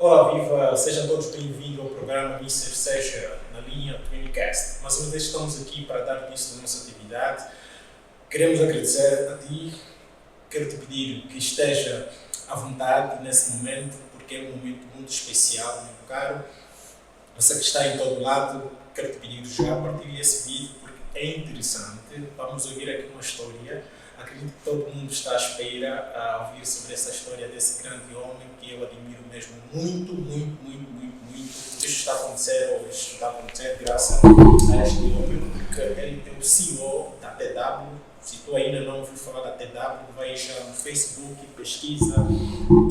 Olá, viva! Sejam todos bem-vindos ao programa Mister Seja na linha Twincast. Mais uma vez estamos aqui para dar início à nossa atividade. Queremos agradecer a ti, quero te pedir que esteja à vontade nesse momento, porque é um momento muito especial, muito caro. Você que está em todo lado, quero te pedir já, partilhe esse vídeo, porque é interessante. Vamos ouvir aqui uma história. Acredito que todo mundo está à espera a ouvir sobre essa história desse grande homem que eu admiro mesmo muito. Isto está a acontecer, ou isto está a acontecer graças a este homem, porque ele é o CEO da TW. Se tu ainda não ouviu falar da TW, vai já no Facebook, pesquisa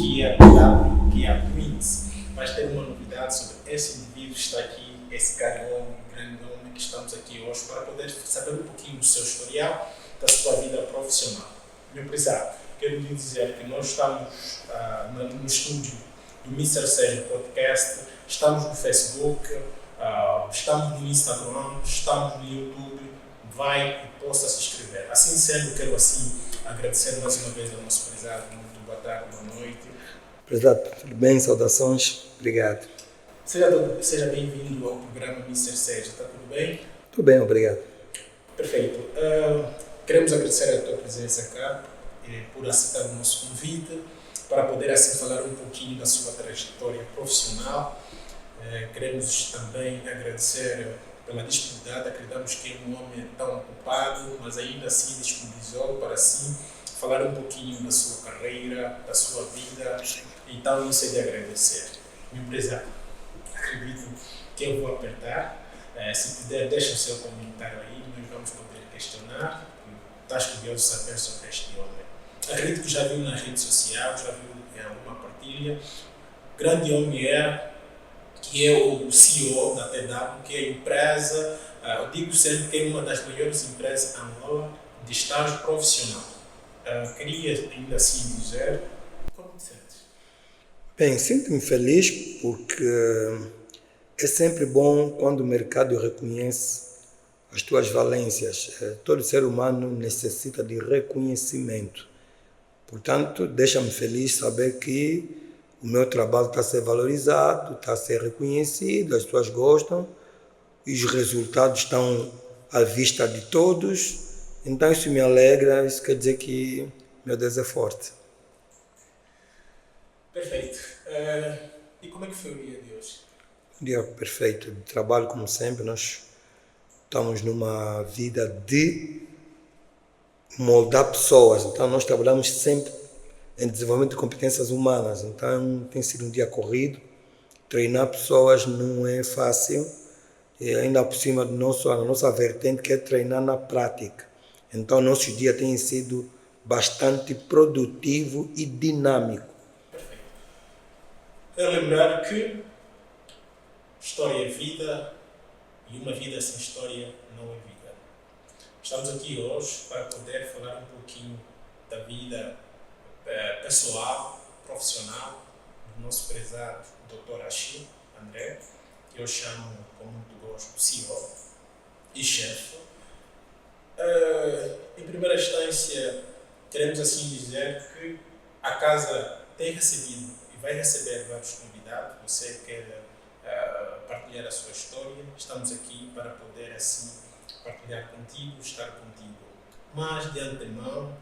que é a TW, que é a Twins. Vais ter uma novidade sobre esse indivíduo que está aqui, esse grande homem que estamos aqui hoje, para poder saber um pouquinho do seu historial, da sua vida profissional. Meu prezado, quero lhe dizer que nós estamos no estúdio do Mr. Seja Podcast, estamos no Facebook, estamos no Instagram, estamos no YouTube. Vai e possa se inscrever. Assim sendo, quero agradecer mais uma vez ao nosso prezado. Muito boa tarde, boa noite. Prezado, tudo bem? Saudações. Obrigado. Seja bem-vindo ao programa Mr. Seja. Está tudo bem? Tudo bem, obrigado. Perfeito. Queremos agradecer a tua presença cá, por aceitar o nosso convite, para poder assim falar um pouquinho da sua trajetória profissional. Queremos também agradecer pela disponibilidade. Acreditamos que é um homem tão ocupado, mas ainda assim disponibilizou para assim falar um pouquinho da sua carreira, da sua vida. Então isso é de agradecer. Meu prezado, acredito que eu vou apertar. Se puder, deixa o seu comentário aí, nós vamos poder questionar. Estás curioso saber sobre este homem. Acredito que já viu nas redes sociais, já viu em alguma partilha. Grande homem que é o CEO da TW, que é a empresa, eu digo sempre que é uma das maiores empresas em Angola de estágio profissional. Queria ainda assim dizer, como te sentes? Bem, sinto-me feliz porque é sempre bom quando o mercado reconhece as tuas valências. Todo ser humano necessita de reconhecimento. Portanto, deixa-me feliz saber que o meu trabalho está a ser valorizado, está a ser reconhecido, as pessoas gostam e os resultados estão à vista de todos. Então isso me alegra, isso quer dizer que meu Deus é forte. Perfeito. E como é que foi o dia de hoje? Um dia perfeito de trabalho, como sempre. Nós estamos numa vida de moldar pessoas, então nós trabalhamos sempre em desenvolvimento de competências humanas. Então tem sido um dia corrido. Treinar pessoas não é fácil, e ainda por cima a nossa vertente que é treinar na prática. Então nossos dias têm sido bastante produtivo e dinâmico. Perfeito. É lembrar que história é vida e uma vida sem história não é vida. Estamos aqui hoje para poder falar um pouquinho da vida pessoal, profissional do nosso prezado Dr. Achille André, que eu chamo com muito gosto CEO e chefe. Em primeira instância, queremos assim dizer que a casa tem recebido e vai receber vários convidados. Você quer partilhar a sua história, estamos aqui para poder assim partilhar contigo, estar contigo. Mas de antemão,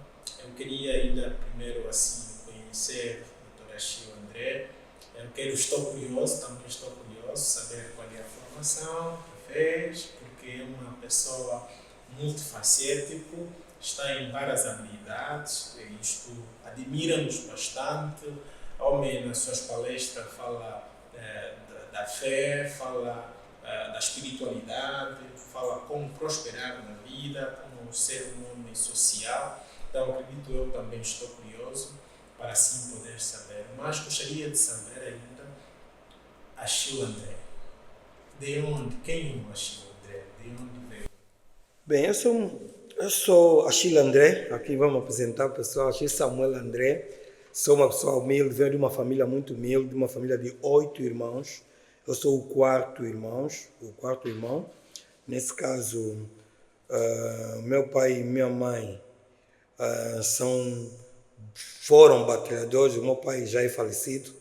eu queria ainda primeiro assim conhecer o Dr. Achille André. Estou curioso saber qual é a formação que fez, porque é uma pessoa multifacético, está em várias habilidades, e isto admira-nos bastante. Homem, nas suas palestras, fala da fé, fala da espiritualidade, fala como prosperar na vida, como ser um homem social. Então, acredito eu também estou curioso para assim poder saber. Mas gostaria de saber ainda Achille André. De onde? Quem é o Achille André? De onde veio? Bem, eu sou Achille André, aqui vamos apresentar o pessoal, Achille Samuel André. Sou uma pessoa humilde, venho de uma família muito humilde, de uma família de 8 irmãos. Eu sou o quarto irmão. Nesse caso, meu pai e minha mãe foram batalhadores. O meu pai já é falecido,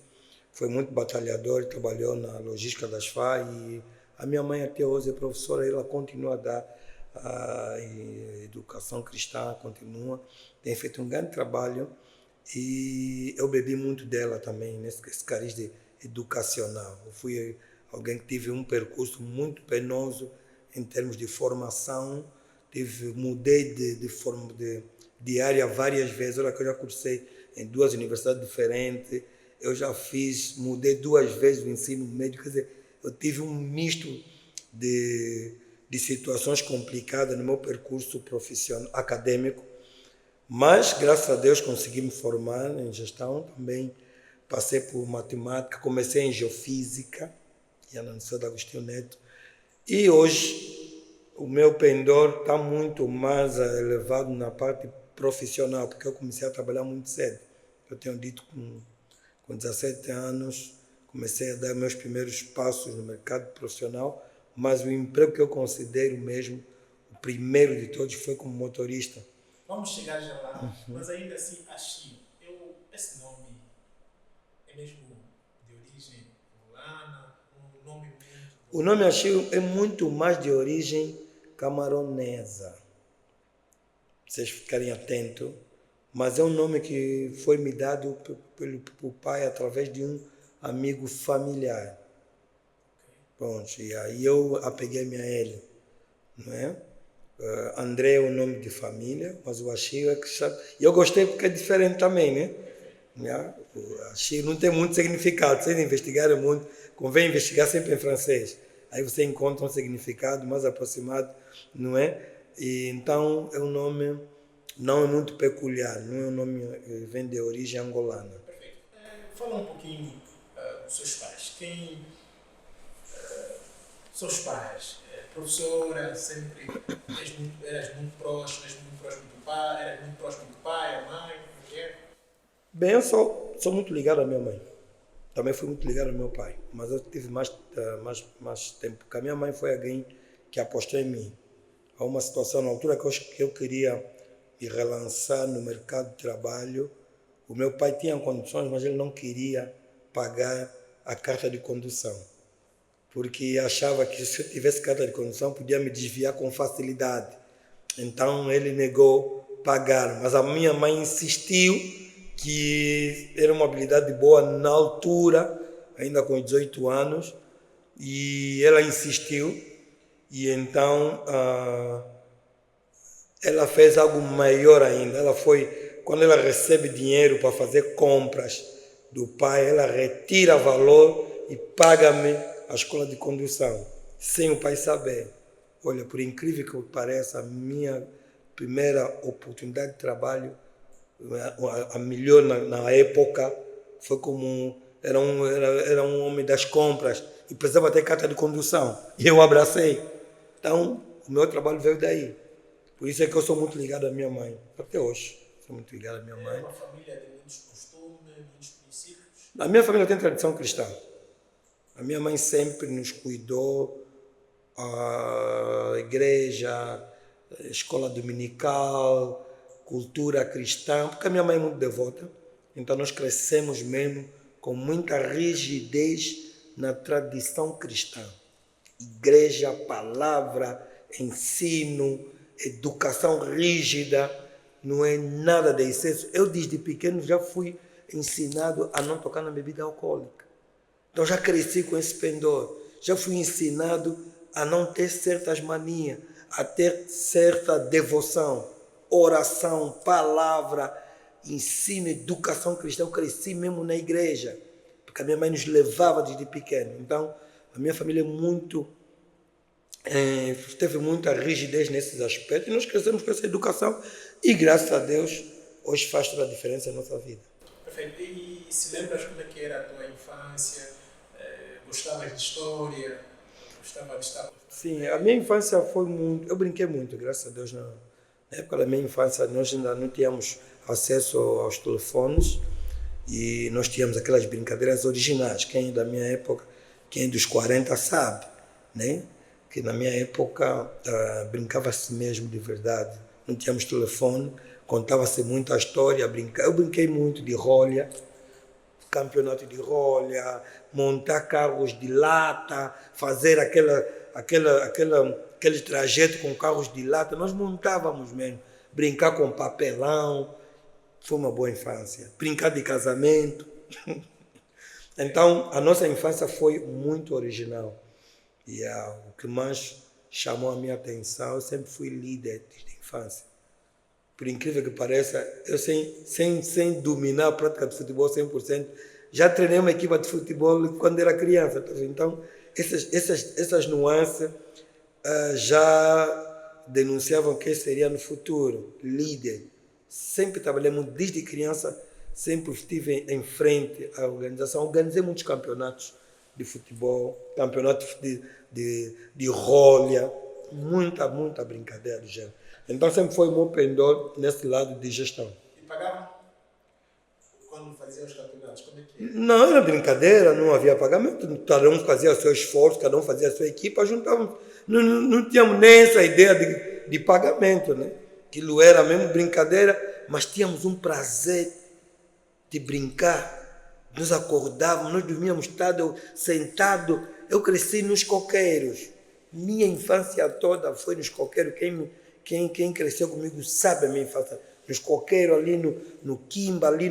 foi muito batalhador, trabalhou na logística das FA e a minha mãe até hoje é professora, ela continua a dar a educação cristã, continua, tem feito um grande trabalho e eu bebi muito dela também, nesse cariz educacional. Eu fui alguém que tive um percurso muito penoso em termos de formação, mudei de área várias vezes, olha que eu já cursei em 2 universidades diferentes, eu já mudei 2 vezes o ensino médio, quer dizer, eu tive um misto de situações complicadas no meu percurso profissional, acadêmico, mas graças a Deus consegui me formar em gestão, também passei por matemática, comecei em geofísica, na Universidade de Agostinho Neto, e hoje o meu pendor está muito mais elevado na parte profissional, porque eu comecei a trabalhar muito cedo. Eu tenho dito com 17 anos, comecei a dar meus primeiros passos no mercado profissional, mas o emprego que eu considero mesmo, o primeiro de todos, foi como motorista. Vamos chegar já lá, mas ainda assim, Achille, esse nome é mesmo de origem angolana, um nome muito... O nome Achille é muito mais de origem camaronesa, vocês ficarem atentos, mas é um nome que foi me dado pelo pai através de um amigo familiar. Pronto, e aí eu apeguei-me a ele, não é? André é o nome de família, mas o Achille é que sabe. E eu gostei porque é diferente também, né? O Achille não tem muito significado, vocês investigarem muito, convém investigar sempre em francês. Aí você encontra um significado mais aproximado, não é? E então é um nome, não é muito peculiar, não é um nome que vem de origem angolana. Perfeito. Fala um pouquinho dos seus pais. Seus pais, professora, sempre eras muito próximo do pai, eras muito próximo do pai, a mãe, o que é? Bem, eu sou muito ligado à minha mãe. Também fui muito ligado ao meu pai, mas eu tive mais tempo, porque a minha mãe foi alguém que apostou em mim. Há uma situação na altura que eu queria me relançar no mercado de trabalho. O meu pai tinha condições, mas ele não queria pagar a carta de condução, porque achava que se eu tivesse carta de condução podia me desviar com facilidade. Então ele negou pagar, mas a minha mãe insistiu que era uma habilidade boa na altura, ainda com 18 anos, e ela insistiu, e então ela fez algo maior ainda. Quando ela recebe dinheiro para fazer compras do pai, ela retira valor e paga-me a escola de condução, sem o pai saber. Olha, por incrível que pareça, a minha primeira oportunidade de trabalho, a melhor na época, foi como era um homem das compras e precisava ter carta de condução. E eu abracei. Então, o meu trabalho veio daí. Por isso é que eu sou muito ligado à minha mãe. Até hoje, sou muito ligado à minha mãe. É uma família de muitos costumes, muitos princípios. A minha família tem tradição cristã. A minha mãe sempre nos cuidou, a igreja, a escola dominical, cultura cristã, porque a minha mãe é muito devota. Então nós crescemos mesmo com muita rigidez na tradição cristã. Igreja, palavra, ensino, educação rígida, não é nada de excesso. Eu desde pequeno já fui ensinado a não tocar na bebida alcoólica. Então já cresci com esse pendor, já fui ensinado a não ter certas manias, a ter certa devoção, oração, palavra, ensino, educação cristã. Eu cresci mesmo na igreja, porque a minha mãe nos levava desde pequeno. Então a minha família teve muita rigidez nesses aspectos, e nós crescemos com essa educação e graças a Deus hoje faz toda a diferença na nossa vida. Perfeito. E se lembras como é que era a tua infância? Gostavas de história? Gostava de estar... Sim, a minha infância foi muito... Eu brinquei muito, graças a Deus. Na época da minha infância, nós ainda não tínhamos acesso aos telefones e nós tínhamos aquelas brincadeiras originais. Quem é da minha época, quem é dos 40 sabe, né? Que na minha época brincava-se mesmo de verdade. Não tínhamos telefone, contava-se muito a história, eu brinquei muito de rolha, campeonato de rolha, montar carros de lata, fazer aquele trajeto com carros de lata. Nós montávamos mesmo, brincar com papelão. Foi uma boa infância. Brincar de casamento. Então, a nossa infância foi muito original. E o que mais chamou a minha atenção, eu sempre fui líder desde a infância. Por incrível que pareça, eu sem dominar a prática de futebol 100%, já treinei uma equipa de futebol quando era criança. Então, essas nuances já denunciavam quem seria no futuro, líder. Sempre trabalhei muito, desde criança, sempre estive em frente à organização. Organizei muitos campeonatos de futebol, campeonatos de rolha, muita brincadeira do gênero. Então sempre foi o meu pendor nesse lado de gestão. E pagavam? Quando fazia os campeonatos, como é que era? Não, era brincadeira, não havia pagamento, cada um fazia o seu esforço, cada um fazia a sua equipa, juntávamos. Não tínhamos nem essa ideia de pagamento, né? Aquilo era mesmo brincadeira, mas tínhamos um prazer de brincar. Nos acordávamos, nós dormíamos tarde, sentado. Eu cresci nos coqueiros. Minha infância toda foi nos coqueiros. Quem cresceu comigo sabe a minha infância. Nos coqueiros, ali no Quimba, ali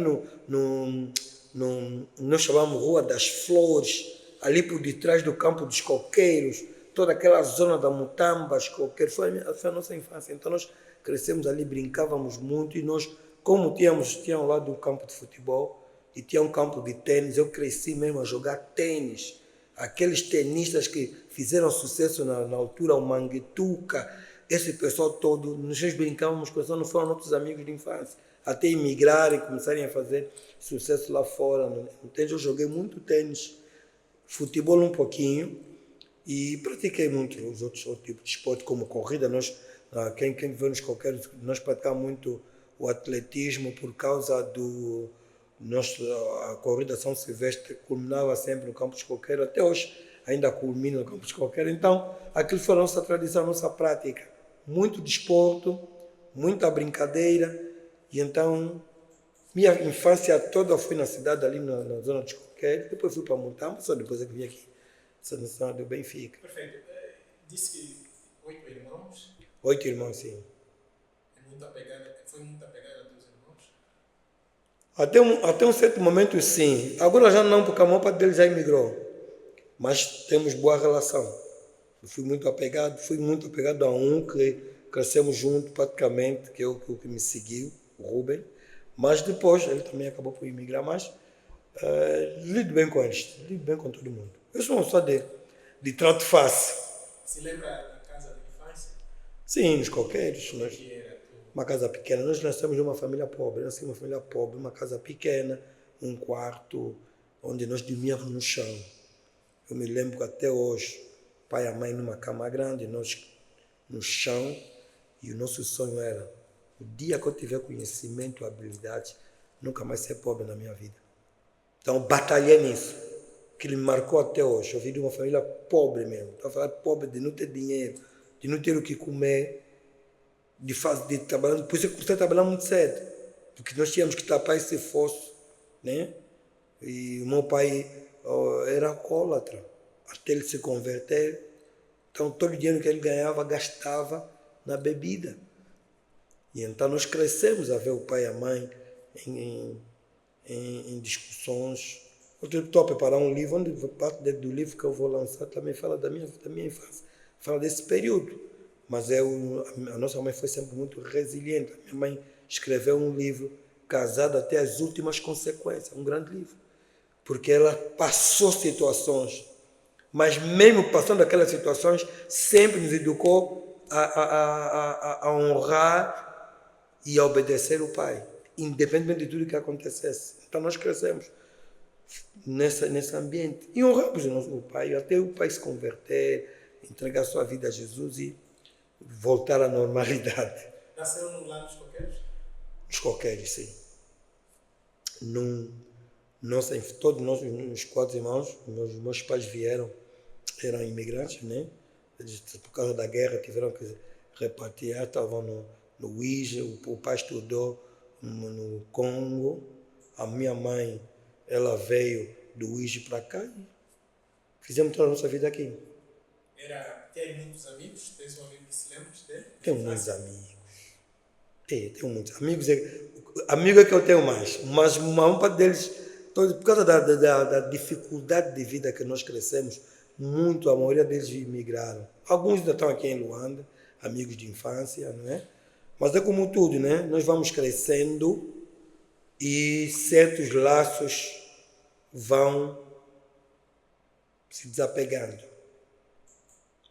nós chamamos Rua das Flores, ali por detrás do campo dos coqueiros, toda aquela zona da Mutamba, os coqueiros, foi a nossa infância. Então nós crescemos ali, brincávamos muito e nós, como tinha lá do campo de futebol e tinha um campo de tênis, eu cresci mesmo a jogar tênis. Aqueles tenistas que fizeram sucesso na altura, o Manguetuca, esse pessoal todo, nós brincávamos com eles, não foram nossos amigos de infância, até imigrarem, começarem a fazer sucesso lá fora. Então eu joguei muito tênis, futebol um pouquinho e pratiquei muito os outros tipos de esporte, como corrida. Quem vê nos coqueiros, nós praticamos muito o atletismo por causa a corrida São Silvestre culminava sempre no campo dos coqueiros, até hoje ainda culmina no campo dos coqueiros. Então, aquilo foi a nossa tradição, a nossa prática. Muito desporto, muita brincadeira. E então, minha infância toda foi na cidade, ali na zona dos coqueiros. Depois fui para Mutamba, só depois é que vim aqui, na zona do Benfica. Perfeito. Disse que 8 irmãos. 8 irmãos, sim. Foi muito apegada a teus irmãos? Até um certo momento, sim. Agora já não, porque a maior parte deles já emigrou. Mas temos boa relação. Eu fui muito apegado a um que crescemos juntos praticamente, que é o que me seguiu, o Ruben. Mas depois ele também acabou por emigrar, mas lido bem com eles, lido bem com todo mundo. Eu sou uma pessoa de trato fácil. Se lembra da casa de infância? Sim, nos coqueiros. Que era Uma casa pequena. Nós nascemos de uma família pobre, uma casa pequena, um quarto onde nós dormíamos no chão. Eu me lembro que até hoje, pai e a mãe numa cama grande, nós no chão, e o nosso sonho era, o dia que eu tiver conhecimento, habilidade, nunca mais ser pobre na minha vida. Então, batalhei nisso, que ele me marcou até hoje. Eu vim de uma família pobre mesmo. Estou a falar pobre de não ter dinheiro, de não ter o que comer, de trabalhar. Por isso eu comecei a trabalhar muito cedo, porque nós tínhamos que tapar esse fosso, né? E o meu pai era alcoólatra, até ele se converter. Então, todo o dinheiro que ele ganhava, gastava na bebida. E então nós crescemos a ver o pai e a mãe em discussões. Eu estou a preparar um livro, onde parte do livro que eu vou lançar também fala da minha infância, fala desse período. Mas a nossa mãe foi sempre muito resiliente. A minha mãe escreveu um livro, Casada até as Últimas Consequências, um grande livro. Porque ela passou situações, mas mesmo passando aquelas situações, sempre nos educou a honrar e a obedecer o pai, independentemente de tudo que acontecesse. Então nós crescemos nesse ambiente e honramos o pai, até o pai se converter, entregar sua vida a Jesus e voltar à normalidade. Nasceram lá nos coqueiros? Nos coqueiros, sim. Todos nós, os 4 irmãos, meus pais vieram, eram imigrantes, né? Eles, por causa da guerra, tiveram que repartir, estavam no Uíge, o pai estudou no Congo, a minha mãe Ela veio do Uíge para cá e fizemos toda a nossa vida aqui. Tem muitos amigos? Tens um amigo que se lembra dele? Tenho muitos amigos. Tenho muitos amigos. Amigo é que eu tenho mais, mas uma parte deles, por causa da dificuldade de vida que nós crescemos, muito, a maioria deles migraram. Alguns ainda estão aqui em Luanda, amigos de infância, não é? Mas é como tudo, né? Nós vamos crescendo e certos laços vão se desapegando.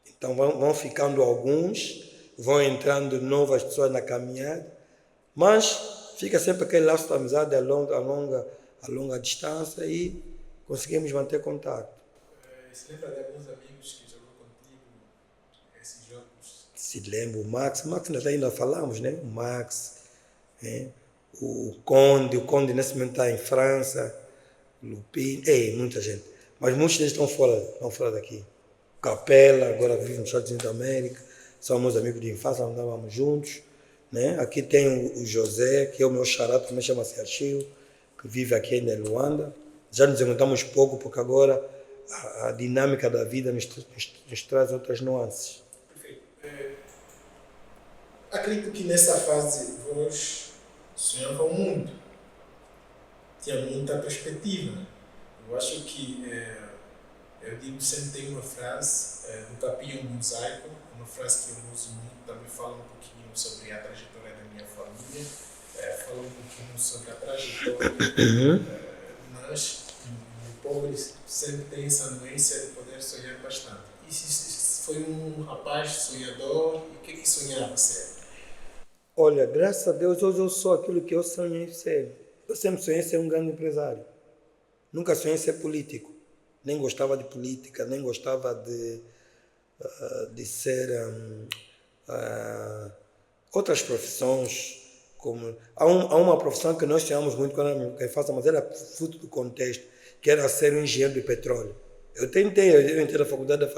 Então vão ficando alguns, vão entrando novas pessoas na caminhada, mas fica sempre aquele laço de amizade a longa distância e conseguimos manter contato. Se lembra de alguns amigos que jogou contigo esses jogos? Se lembra o Max ainda falamos, né? O Max, né? O Conde nesse momento está em França, Lupin, muita gente. Mas muitos deles estão fora daqui. Capela, agora vive nos Estados Unidos da América, são meus amigos de infância, andávamos juntos. Né? Aqui tem o José, que é o meu xará, também chama-se Achille, que vive aqui ainda em Luanda. Já nos encontramos pouco, porque agora a dinâmica da vida nos traz outras nuances. Perfeito. Acredito que nessa fase vós sonhavam muito, tinha muita perspectiva. Eu acho que eu digo sempre tem uma frase do Capinho Mosaico, uma frase que eu uso muito, também fala um pouquinho sobre a trajetória da minha família, fala um pouquinho sobre a trajetória, mas o pobre sempre tem essa anuência de poder sonhar bastante. E se foi um rapaz sonhador, e o que sonhava ser? Olha, graças a Deus hoje eu sou aquilo que eu sonhei ser. Eu sempre sonhei ser um grande empresário. Nunca sonhei ser político. Nem gostava de política, nem gostava de ser outras profissões. Há uma profissão que nós chamamos muito quando eu faço, mas era fruto do contexto, que era ser um engenheiro de petróleo. Eu entrei na faculdade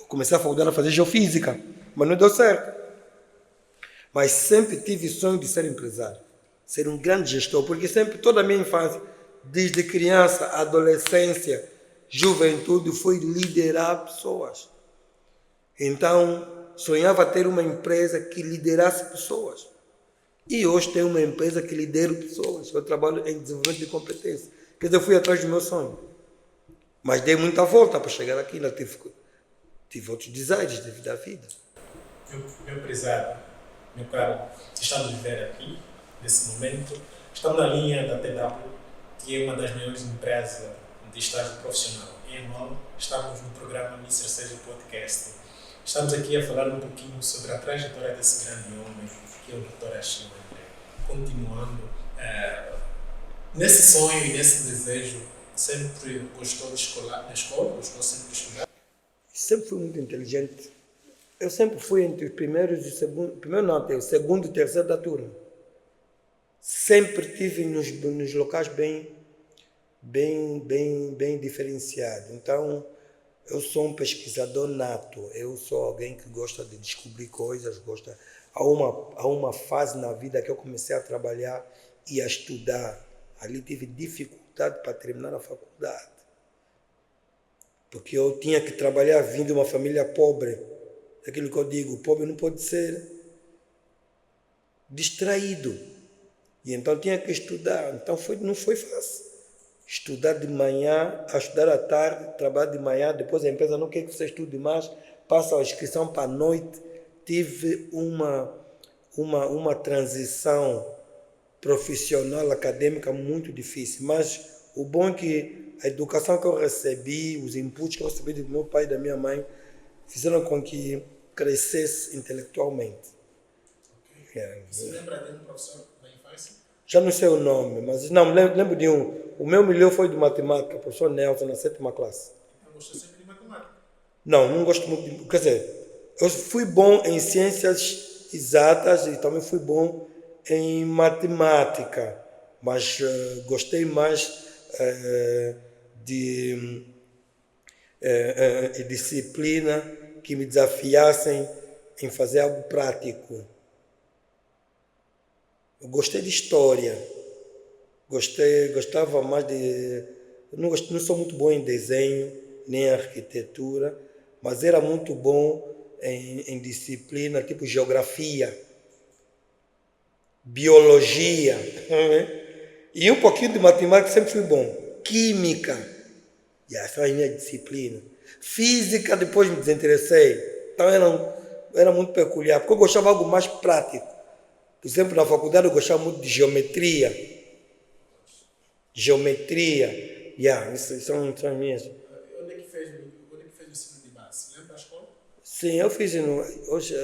comecei a faculdade a fazer geofísica, mas não deu certo. Mas sempre tive sonho de ser empresário, ser um grande gestor, porque sempre, toda a minha infância, desde criança, adolescência, juventude, foi liderar pessoas. Então, sonhava ter uma empresa que liderasse pessoas. E hoje tenho uma empresa que lidera pessoas. Eu trabalho em desenvolvimento de competência. Quer dizer, eu fui atrás do meu sonho. Mas dei muita volta para chegar aqui. Tive outros desaires da vida. Meu empresário, meu caro, estamos a viver aqui, nesse momento. Estamos na linha da TW, que é uma das maiores empresas de estágio profissional em Angola. Estamos no programa Mr. Seja Podcast. Estamos aqui a falar um pouquinho sobre a trajetória desse grande homem, que é o Dr. Achille. Continuando, nesse sonho e nesse desejo, sempre gostou da escola, gostou sempre de estudar? Sempre fui muito inteligente. Eu sempre fui entre os primeiros e o segundo e terceiro da turma. Sempre estive nos locais bem diferenciado. Então, eu sou um pesquisador nato. Eu sou alguém que gosta de descobrir coisas, Há uma fase na vida que eu comecei a trabalhar e a estudar. Ali tive dificuldade para terminar a faculdade. Porque eu tinha que trabalhar vindo de uma família pobre. Aquilo que eu digo, o pobre não pode ser distraído. E então tinha que estudar. Então não foi fácil. Estudar de manhã, a estudar à tarde, trabalhar de manhã, depois a empresa não quer que você estude mais, passa a inscrição para a noite. Tive uma transição profissional, acadêmica muito difícil, mas o bom é que a educação que eu recebi, os inputs que eu recebi do meu pai e da minha mãe, fizeram com que crescesse intelectualmente. Okay. Você lembra de um professor da infância? Já não sei o nome, mas não, lembro de um. O meu melhor foi de matemática, professor Nelson, na 7ª classe. Então gostou sempre de matemática? Não gosto muito quer dizer, eu fui bom em ciências exatas e também fui bom em matemática, mas gostei mais de disciplina que me desafiassem em fazer algo prático. Eu gostei de história, Gostava mais de... Não sou muito bom em desenho, nem em arquitetura, mas era muito bom em disciplina tipo geografia, biologia, e um pouquinho de matemática sempre fui bom. Química, essa era a minha disciplina. Física, depois me desinteressei. Então era muito peculiar, porque eu gostava de algo mais prático. Por exemplo, na faculdade eu gostava muito de geometria. Isso são as minhas. Onde é que fez o ensino de base? Lembra da escola? Sim, eu fiz hoje,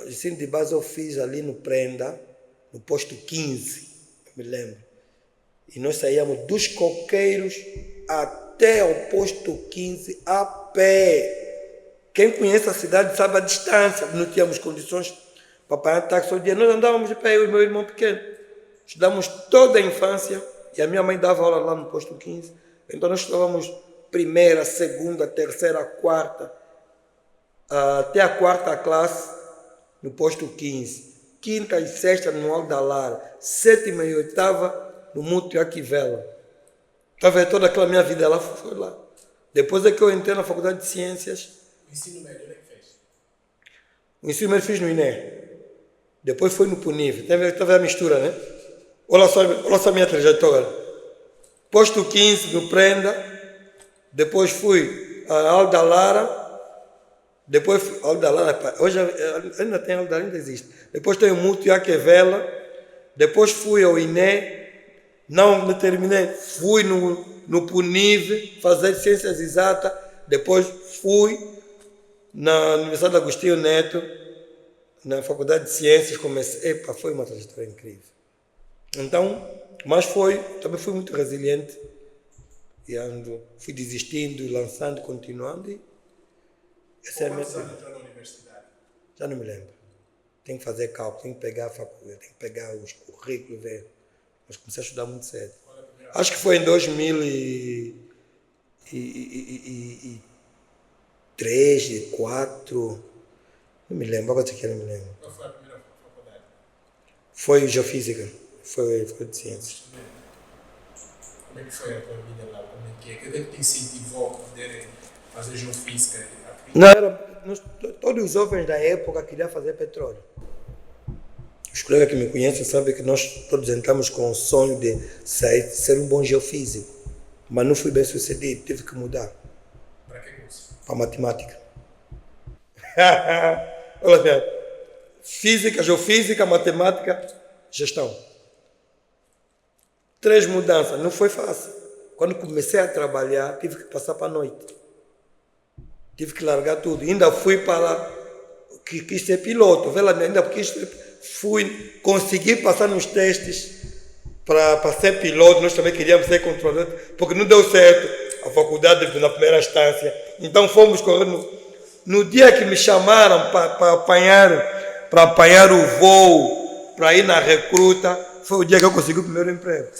ensino de base eu fiz ali no Prenda, no posto 15, me lembro. E nós saíamos dos Coqueiros até o posto 15 a pé. Quem conhece a cidade sabe a distância, não tínhamos condições para pagar táxi todo dia. Nós andávamos de pé, eu e meu irmão pequeno. Estudamos toda a infância e a minha mãe dava aula lá no posto 15. Então nós estudávamos primeira, segunda, terceira, quarta, até a quarta classe no posto 15. Quinta e sexta no Alto da Lara. Sétima e oitava no Mútuo Aquivela. Estava toda aquela minha vida lá, foi lá. Depois é que eu entrei na Faculdade de Ciências. O ensino médio, onde é que fez? O ensino médio fiz no INE. Depois foi no Puniv. Teve a mistura, né? Olha só a minha trajetória. Posto 15 no Prenda. Depois fui a Alto da Lara. Depois Alto da Lara. Hoje ainda tem Alto da Lara, ainda existe. Depois tem o Mútuo Aquivela. Depois fui ao INE. Não terminei. Fui no Puniv fazer Ciências Exatas. Depois fui na Universidade de Agostinho Neto, na Faculdade de Ciências. Comecei. Foi uma trajetória incrível. Então, mas também fui muito resiliente. E fui desistindo, lançando, continuando. E essa é a minha... Quantos anos entrou na universidade? Já não me lembro. Tenho que fazer cálculo, tenho que pegar a faculdade, tenho que pegar os currículos, ver. Mas comecei a estudar muito cedo. Acho que foi em 2003, 2004. Não me lembro, agora que não me lembro. Qual foi a primeira faculdade? Foi Geofísica, foi de Ciências. Como é que foi a tua vida lá? Como é que é? O que te incentivou a poder fazer geofísica? Não, todos os jovens da época queriam fazer petróleo. Os colegas que me conhecem sabem que nós todos entramos com o sonho de ser um bom geofísico. Mas não fui bem sucedido, tive que mudar. Para que curso? Para matemática. Olha, física, geofísica, matemática, gestão. 3 mudanças, não foi fácil. Quando comecei a trabalhar, tive que passar para a noite. Tive que largar tudo. Ainda fui para... Quis ser piloto. Ainda consegui passar nos testes para ser piloto. Nós também queríamos ser controlador, porque não deu certo a faculdade na primeira instância. Então fomos correndo. No dia que me chamaram para apanhar o voo, para ir na recruta, foi o dia que eu consegui o primeiro emprego.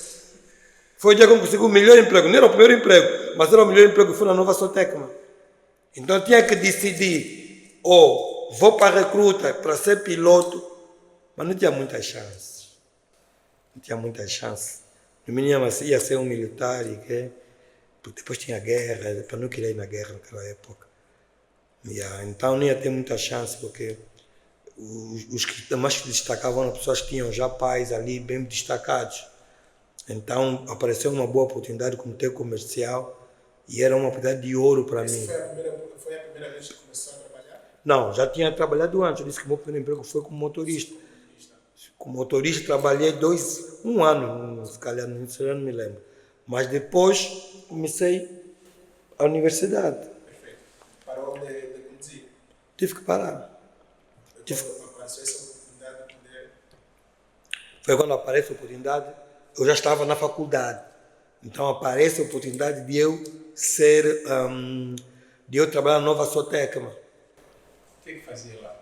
Foi o dia que eu consegui o melhor emprego. Não era o primeiro emprego, mas era o melhor emprego que foi na Nova Sotecma. Então eu tinha que decidir, vou para a recruta para ser piloto, mas não tinha muitas chances. Não tinha muitas chances. No mínimo ia ser um militar, porque depois tinha guerra, eu não queria ir na guerra naquela época. Então não ia ter muita chance, porque os que mais se destacavam eram pessoas que tinham já pais ali bem destacados. Então apareceu uma boa oportunidade como ter comercial e era uma oportunidade de ouro para mim. Foi a primeira vez que começou a trabalhar? Não, já tinha trabalhado antes. Eu disse que o meu primeiro emprego foi como motorista. Como motorista trabalhei 1 ano, se calhar, não me lembro. Mas depois comecei a universidade. Perfeito. Parou de conduzir? Tive que parar. Apareceu essa oportunidade de poder... Foi quando aparece a oportunidade, eu já estava na faculdade. Então aparece a oportunidade de eu trabalhar na Nova Sotecma. O que fazia lá?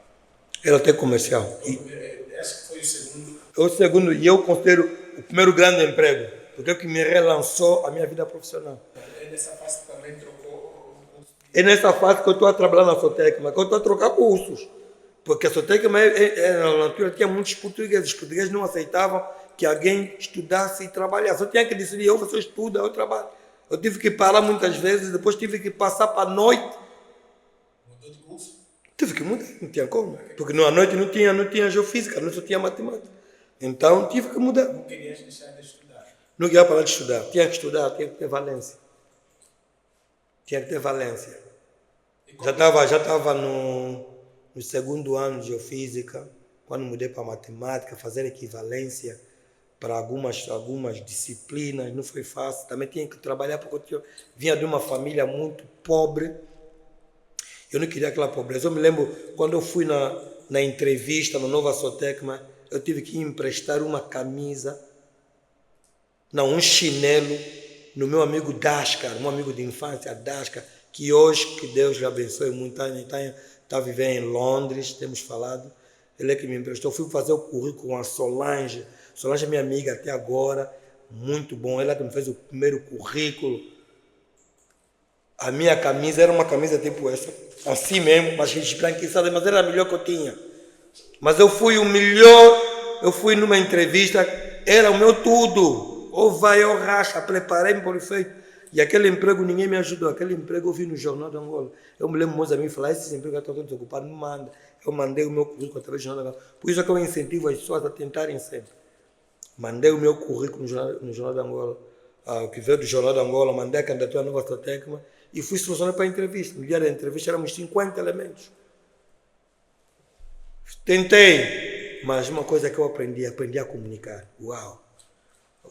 Era até comercial. Acho que foi o segundo. O segundo, e eu considero o primeiro grande emprego, porque é o que me relançou a minha vida profissional. É nessa fase que também trocou o curso? É nessa fase que eu estou a trabalhar na Sotecma, que eu estou a trocar cursos. Porque a Sotecma, na altura, tinha muitos portugueses. Os portugueses não aceitavam que alguém estudasse e trabalhasse. Eu tinha que decidir, ou você estuda, ou eu trabalho. Eu tive que parar muitas vezes, depois tive que passar para a noite. Mudou de curso? Tive que mudar, não tinha como. Porque à noite não tinha geofísica, não só tinha matemática. Então tive que mudar. Não querias deixar de estudar? Não queria parar de estudar. Tinha que estudar, tinha que ter valência. Tinha que ter valência. Já estava no segundo ano de geofísica, quando mudei para matemática, fazer equivalência para algumas disciplinas, não foi fácil. Também tinha que trabalhar, porque eu vinha de uma família muito pobre. Eu não queria aquela pobreza. Eu me lembro, quando eu fui na entrevista no Nova Sotecma, eu tive que emprestar uma camisa, não, um chinelo, no meu amigo Daskar, um amigo de infância, Daskar, que hoje, que Deus lhe abençoe muito, está vivendo em Londres, temos falado. Ele é que me emprestou. Eu fui fazer o currículo com a Solange. Solange é minha amiga até agora, muito bom. Ela que me fez o primeiro currículo. A minha camisa era uma camisa tipo essa, assim mesmo, mas esbranquiçada, mas era a melhor que eu tinha. Mas eu fui o melhor, eu fui numa entrevista, era o meu tudo. Ou vai ou racha, preparei-me para o feito. E aquele emprego ninguém me ajudou. Aquele emprego eu vi no Jornal de Angola. Eu me lembro, meus amigos falaram, esses empregos estão todos ocupados, não manda. Eu mandei o meu currículo através do Jornal de Angola. Por isso é que eu incentivo as pessoas a tentarem sempre. Mandei o meu currículo no Jornal de Angola, que veio do Jornal de Angola, mandei a candidatura à Nova Sotecma e fui selecionado para a entrevista. No dia da entrevista éramos 50 elementos. Tentei, mas uma coisa que eu aprendi a comunicar. Uau!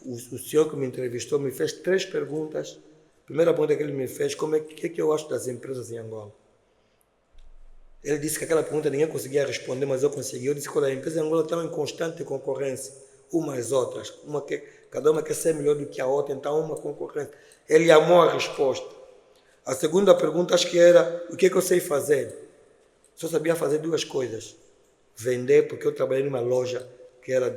O senhor que me entrevistou me fez 3 perguntas. A primeira pergunta que ele me fez, que eu acho das empresas em Angola? Ele disse que aquela pergunta ninguém conseguia responder, mas eu consegui. Eu disse que as empresas em Angola estão em constante concorrência, umas às outras. Cada uma quer ser melhor do que a outra, então uma concorrência. Ele amou a resposta. A segunda pergunta acho que era, o que eu sei fazer? Só sabia fazer 2 coisas. Vender, porque eu trabalhei numa loja que era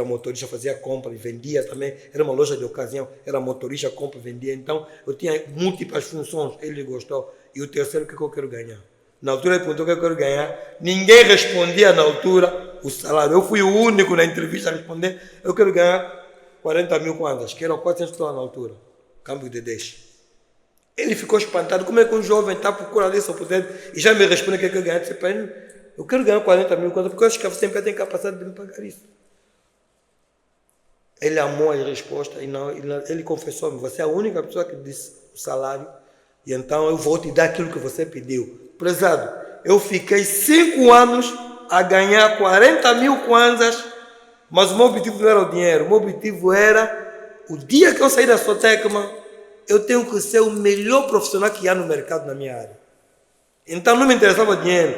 motorista, fazia compra e vendia também, era uma loja de ocasião, era motorista, compra e vendia, então eu tinha múltiplas funções, ele gostou. E o terceiro, o que eu quero ganhar? Na altura ele perguntou o que eu quero ganhar, ninguém respondia na altura o salário, eu fui o único na entrevista a responder, eu quero ganhar 40 mil kwanzas, que eram 400 dólares na altura, câmbio de 10. Ele ficou espantado, como é que um jovem está procurando essa oportunidade e já me responde o que eu quero ganhar? Eu quero ganhar 40 mil kwanzas, porque eu acho que você sempre tem capacidade de me pagar isso. Ele amou a resposta e ele confessou-me, você é a única pessoa que disse o salário e então eu vou te dar aquilo que você pediu. Prezado, eu fiquei 5 anos a ganhar 40 mil kwanzas, mas o meu objetivo não era o dinheiro, o meu objetivo era, o dia que eu sair da Sotecma, eu tenho que ser o melhor profissional que há no mercado na minha área. Então não me interessava o dinheiro,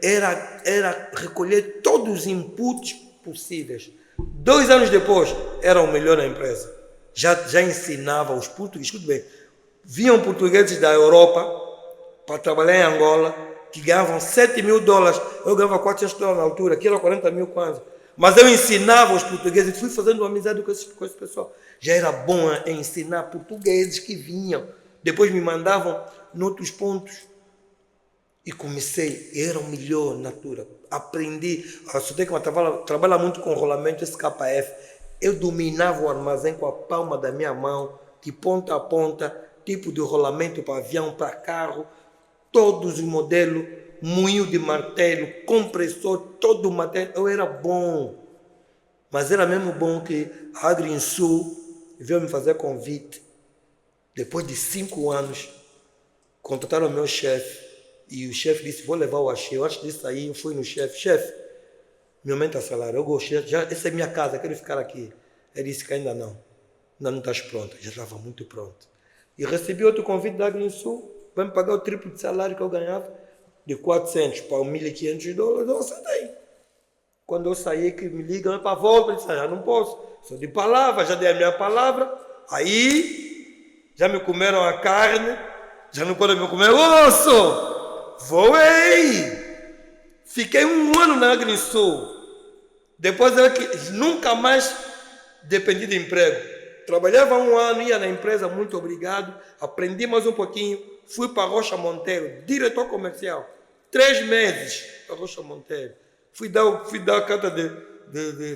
era recolher todos os inputs possíveis. 2 anos depois, era o melhor na empresa. Já ensinava os portugueses. Escute bem, vinham portugueses da Europa para trabalhar em Angola, que ganhavam 7 mil dólares. Eu ganhava 400 dólares na altura, aqui era 40 mil kwanzas. Mas eu ensinava os portugueses, fui fazendo uma amizade com esse pessoal. Já era bom em ensinar portugueses que vinham. Depois me mandavam em outros pontos. E comecei, era o melhor na altura. Aprendi, a Sotecma trabalha muito com rolamento SKF. Eu dominava o armazém com a palma da minha mão, de ponta a ponta, tipo de rolamento para avião, para carro, todos os modelos, moinho de martelo, compressor, todo o material. Eu era bom, mas era mesmo bom que a Agrinsul veio me fazer convite. Depois de 5 anos, contrataram o meu chefe. E o chefe disse, vou levar o Axé. Antes de sair, eu fui no chefe. Chefe, me aumenta o salário. Eu gostei, essa é minha casa, quero ficar aqui. Ele disse que ainda não estás pronto. Já estava muito pronto. E recebi outro convite da Agrinsul, vai me pagar o triplo de salário que eu ganhava, de 400 para 1.500 dólares, eu aceitei. Quando eu saí, que me ligam para volta, eu disse, já não posso. Sou de palavra, já dei a minha palavra. Aí, já me comeram a carne, já não podem me comer osso. Voei! Fiquei 1 ano na Agrinsul. Depois eu nunca mais dependi de emprego. Trabalhava 1 ano, ia na empresa, muito obrigado. Aprendi mais um pouquinho. Fui para Rocha Monteiro, diretor comercial. 3 meses para Rocha Monteiro. Fui dar a carta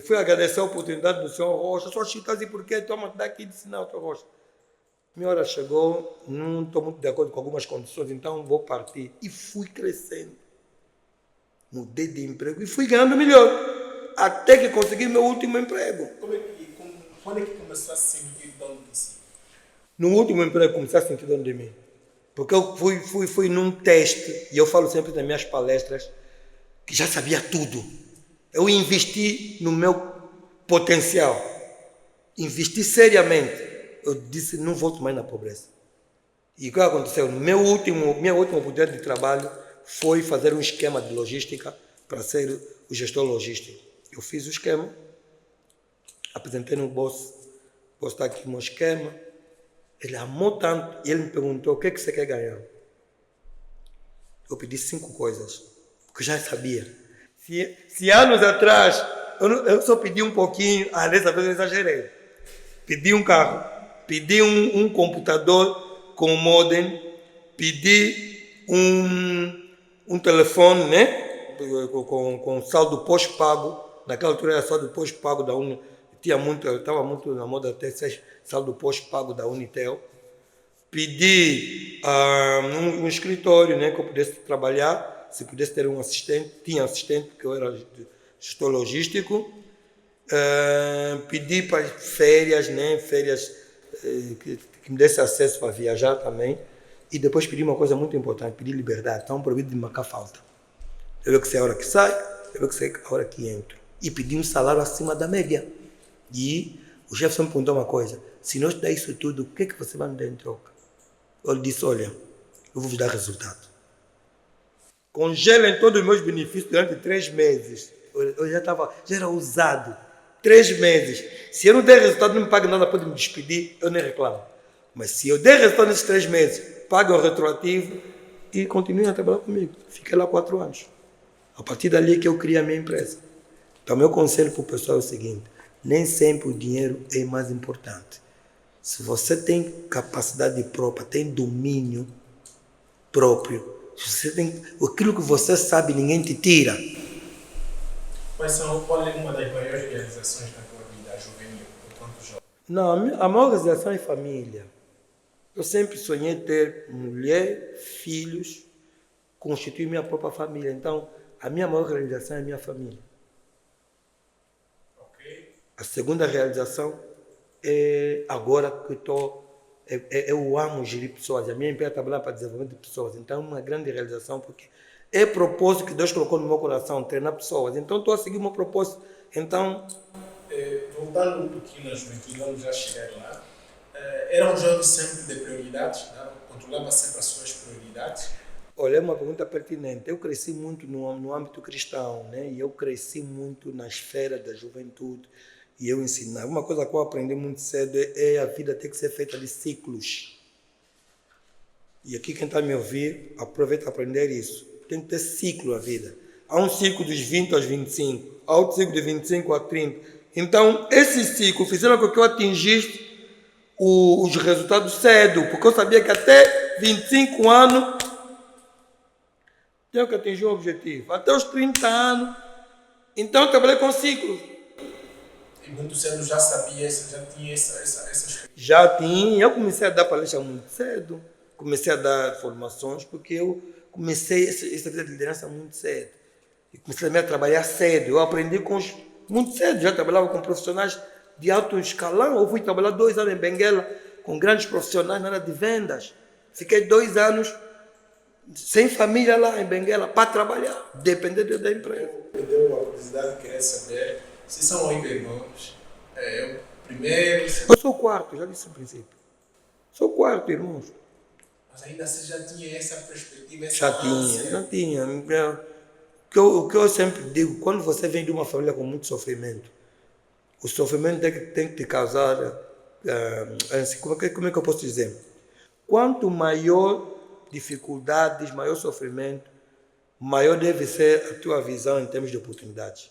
fui agradecer a oportunidade do senhor Rocha. Só chitas e porquê? Toma daqui e disse, não, senhor Rocha. Minha hora chegou, não estou muito de acordo com algumas condições, então vou partir. E fui crescendo. Mudei de emprego e fui ganhando melhor. Até que consegui meu último emprego. Quando é que começou a se sentir dono de si? No último emprego comecei a sentir dono de mim. Porque eu fui num teste, e eu falo sempre nas minhas palestras, que já sabia tudo. Eu investi no meu potencial. Investi seriamente. Eu disse, não volto mais na pobreza. E o que aconteceu? Minha última oportunidade de trabalho foi fazer um esquema de logística para ser o gestor logístico. Eu fiz o esquema, apresentei no boss está aqui o meu esquema. Ele amou tanto e ele me perguntou, o que é que você quer ganhar? Eu pedi 5 coisas, porque eu já sabia. Se anos atrás eu só pedi um pouquinho, dessa vez eu exagerei. Pedi um carro, pedi um computador com modem, pedi um telefone, né? Com saldo pós-pago. Naquela altura era saldo pós-pago da Unitel. Estava muito na moda até ser saldo pós-pago da Unitel. Pedi um escritório, né? Que eu pudesse trabalhar, se pudesse ter um assistente. Tinha assistente, porque eu era gestor logístico. Pedi para férias, né? Férias que me desse acesso para viajar também. E depois pedi uma coisa muito importante, pedi liberdade. Então, proibido de marcar falta. Eu que sei a hora que sai, eu que sei a hora que entro. E pedi um salário acima da média. E o chefe só me perguntou uma coisa, se nós der isso tudo, o que é que você vai me dar em troca? Eu disse, olha, eu vou vos dar resultado. Congelem todos os meus benefícios durante 3 meses. Eu já era usado. 3 meses. Se eu não der resultado, não me pague nada, pode me despedir, eu nem reclamo. Mas se eu der resultado nesses 3 meses, pague o retroativo e continuem a trabalhar comigo. Fiquei lá 4 anos. A partir dali que eu criei a minha empresa. Então, meu conselho para o pessoal é o seguinte, nem sempre o dinheiro é mais importante. Se você tem capacidade própria, tem domínio próprio, se você tem aquilo que você sabe, ninguém te tira. Qual é uma das maiores realizações da tua vida juvenil, enquanto jovem? Não, a maior realização é família. Eu sempre sonhei ter mulher, filhos, constituir minha própria família. Então, a minha maior realização é a minha família. Okay. A segunda realização é agora que eu amo gerir pessoas. A minha empresa trabalha para desenvolvimento de pessoas. Então, é uma grande realização, porque é propósito que Deus colocou no meu coração, treinar pessoas. Então, estou a seguir o meu propósito. Então, voltando um pouquinho na juventude, vamos já chegar lá. Era um jovem sempre de prioridades, né? Controlava sempre as suas prioridades. Olha, é uma pergunta pertinente. Eu cresci muito no âmbito cristão, né? E eu cresci muito na esfera da juventude. E eu ensinava. Uma coisa que eu aprendi muito cedo é a vida ter que ser feita de ciclos. E aqui quem está a me ouvir, aproveita para aprender isso. Tem que ter ciclo a vida. Há um ciclo dos 20 aos 25, há outro ciclo de 25 a 30. Então, esse ciclo fizeram com que eu atingisse os resultados cedo, porque eu sabia que até 25 anos tenho que atingir o objetivo. Até os 30 anos, então eu trabalhei com ciclos. E muito cedo já sabia, já tinha essas... Já tinha, eu comecei a dar palestra muito cedo, comecei a dar formações, porque eu comecei essa vida de liderança muito cedo. E comecei a trabalhar cedo, eu aprendi muito cedo, já trabalhava com profissionais de alto escalão. Eu fui trabalhar 2 anos em Benguela com grandes profissionais na área de vendas. Fiquei 2 anos sem família lá em Benguela para trabalhar, dependendo da empresa. Me deu uma curiosidade, queria saber se são 8 irmãos. Eu primeiro... Eu sou o 4, já disse no princípio. Sou o 4, irmãos. Mas ainda assim já tinha essa perspectiva, essa Já tinha. O que eu sempre digo, quando você vem de uma família com muito sofrimento, o sofrimento tem que te causar, como é que eu posso dizer? Quanto maior dificuldades, maior sofrimento, maior deve ser a tua visão em termos de oportunidades.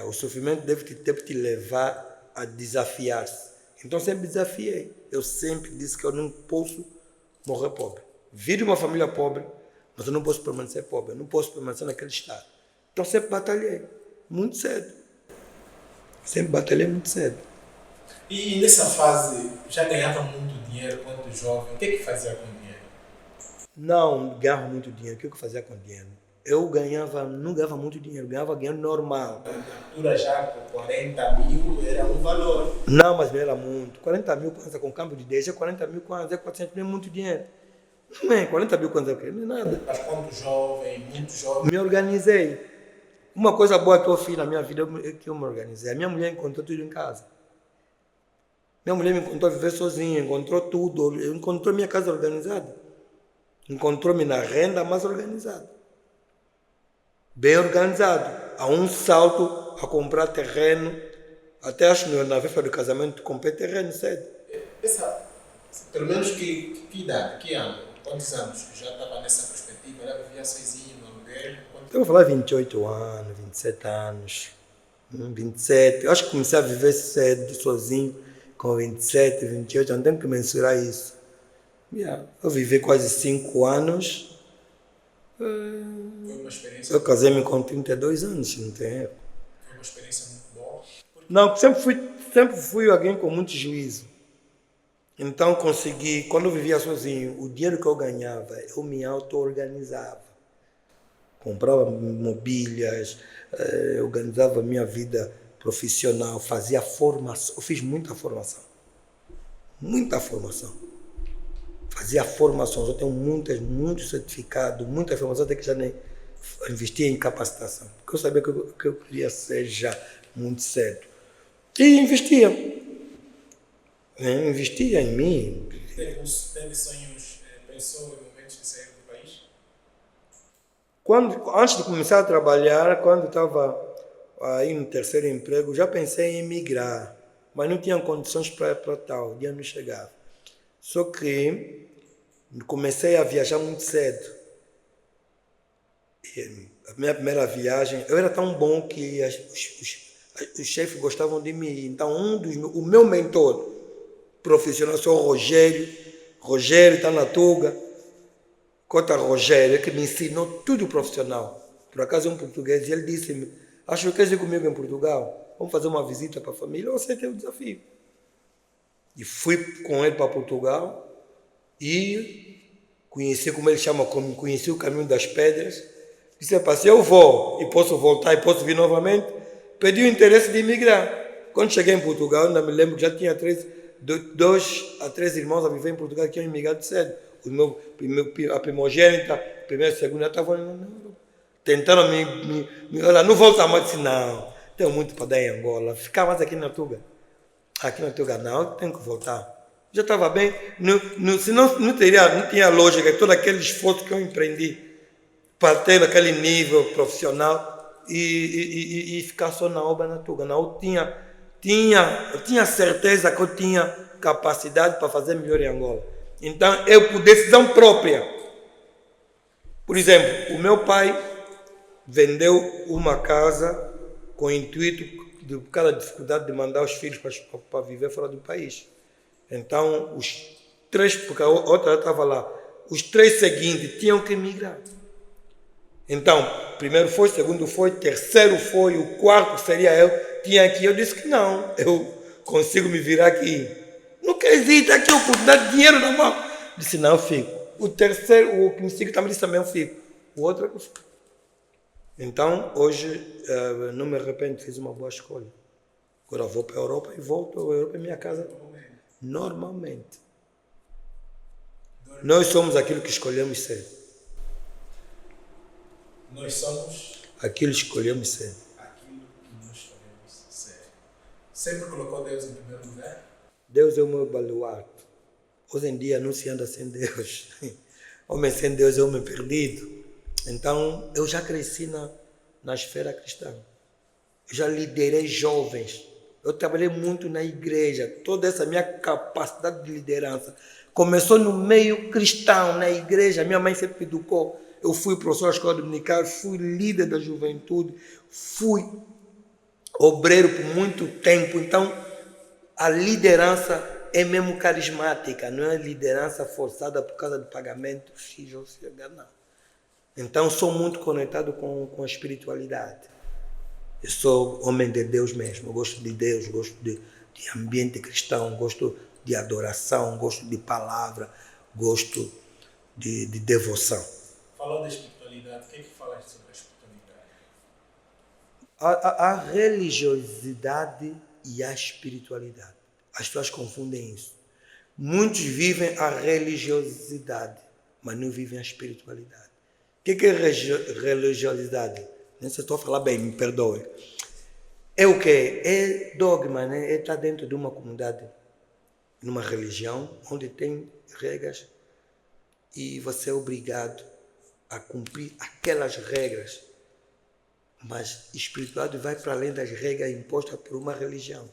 O sofrimento deve te levar a desafiar-se. Então, sempre desafiei. Eu sempre disse que eu não posso morrer pobre. Vim de uma família pobre, mas eu não posso permanecer pobre. Eu não posso permanecer naquele estado. Então, sempre batalhei. Muito cedo. Sempre batalhei muito cedo. E nessa fase, já ganhava muito dinheiro quando jovem? O que é que fazia com o dinheiro? Não ganhava muito dinheiro. O que eu fazia com dinheiro? Eu ganhava, não ganhava muito dinheiro, ganhava dinheiro normal. Na altura já por 40 mil era um valor. Não, mas não era muito. 40 mil kwanza com câmbio de 10, 40 mil kwanza, 400 mil é muito dinheiro. Não é, 40 mil kwanza não é nada. Mas quando jovem, muito jovem, Me organizei. Uma coisa boa que eu fiz na minha vida é que eu me organizei. A minha mulher encontrou tudo em casa. Minha mulher me encontrou viver sozinha, encontrou tudo, encontrou minha casa organizada. Encontrou-me na renda, mas organizada. Bem organizado. Há um salto a comprar terreno. Até acho que na véspera do casamento comprei terreno cedo. essa, pelo menos que idade, que ano? Quantos anos? Já estava nessa perspectiva, já vivia sozinho no aluguel? Eu vou falar 28 anos, 27 anos, 27. Eu acho que comecei a viver cedo, sozinho, com 27, 28, não tenho que mensurar isso. Eu vivi quase 5 anos. Foi uma experiência, Eu casei-me com 32 anos, se não tem erro. foi uma experiência muito boa. Não, sempre fui alguém com muito juízo. Então consegui, quando eu vivia sozinho, o dinheiro que eu ganhava, eu me auto-organizava. Comprava mobílias, organizava a minha vida profissional, fazia formação. Eu fiz muita formação. Muita formação. Fazia formações, eu tenho muitos certificados, muita formação, até que já nem investia em capacitação. Porque eu sabia que eu queria ser já muito cedo. E investia. Investia em mim. Teve sonhos, pensou em momentos de sair do país? Antes de começar a trabalhar, quando estava aí no terceiro emprego, já pensei em emigrar, mas não tinha condições para tal, o dia não chegava. Só que comecei a viajar muito cedo. E a minha primeira viagem, eu era tão bom que os chefes gostavam de mim. Então, o meu mentor profissional, sou o Rogério. Rogério está na Tuga. Cota Rogério, que me ensinou tudo profissional. Por acaso é um português, e ele disse-me, acho que queres ir comigo em Portugal? Vamos fazer uma visita para a família. Eu aceitei o desafio. E fui com ele para Portugal e conheci, como ele chama, conheci o caminho das pedras. Disse, se eu vou e posso voltar e posso vir novamente, pedi o interesse de emigrar. Quando cheguei em Portugal, ainda me lembro que já tinha 2 a 3 irmãos a viver em Portugal que tinham imigrado cedo. A primogênita, a primeira e a segunda, estavam tentando olha, não volta mais. Disse, não, tenho muito para dar em Angola, ficar mais aqui na Tuga. Aqui na Tuga não, tenho que voltar. Já estava bem, senão não tinha lógica, todo aquele esforço que eu empreendi para ter aquele nível profissional e ficar só na obra na Tuga. Não, eu tinha certeza que eu tinha capacidade para fazer melhor em Angola. Então, eu, por decisão própria, por exemplo, o meu pai vendeu uma casa com o intuito de cada dificuldade de mandar os filhos para viver fora do país. Então, os 3, porque a outra estava lá, os 3 seguintes tinham que emigrar. Então, primeiro foi, segundo foi, terceiro foi, o quarto seria eu, tinha que ir. Eu disse que não, eu consigo me virar aqui. Não existe aqui a oportunidade de dinheiro na mão. Disse, não, eu fico. O terceiro, o que me sigue também disse, também eu fico. O outro é que eu fico. Então, hoje, não me arrependo, fiz uma boa escolha. Agora vou para a Europa e volto. A Europa é minha casa normalmente. Nós somos aquilo que escolhemos ser. Nós somos aquilo que escolhemos ser. aquilo que nós escolhemos ser. Sempre colocou Deus em primeiro lugar? Deus é o meu baluarte. Hoje em dia não se anda sem Deus. Homem sem Deus é homem perdido. Então, eu já cresci na esfera cristã. Eu já liderei jovens. Eu trabalhei muito na igreja. Toda essa minha capacidade de liderança começou no meio cristão, na igreja. Minha mãe sempre educou. Eu fui professor da escola dominical, fui líder da juventude, fui obreiro por muito tempo. Então, a liderança é mesmo carismática, não é liderança forçada por causa do pagamento X ou Y, não. Então, sou muito conectado com a espiritualidade. Eu sou homem de Deus mesmo. Eu gosto de Deus, gosto de ambiente cristão, gosto de adoração, gosto de palavra, gosto de devoção. Falou da espiritualidade. O que é que falaste sobre a espiritualidade? A religiosidade e a espiritualidade. As pessoas confundem isso. Muitos vivem a religiosidade, mas não vivem a espiritualidade. O que é religiosidade? Nem sei se estou a falar bem, me perdoe. É o quê? É dogma, né? É estar dentro de uma comunidade, numa religião, onde tem regras e você é obrigado a cumprir aquelas regras. Mas espiritualidade vai para além das regras impostas por uma religião.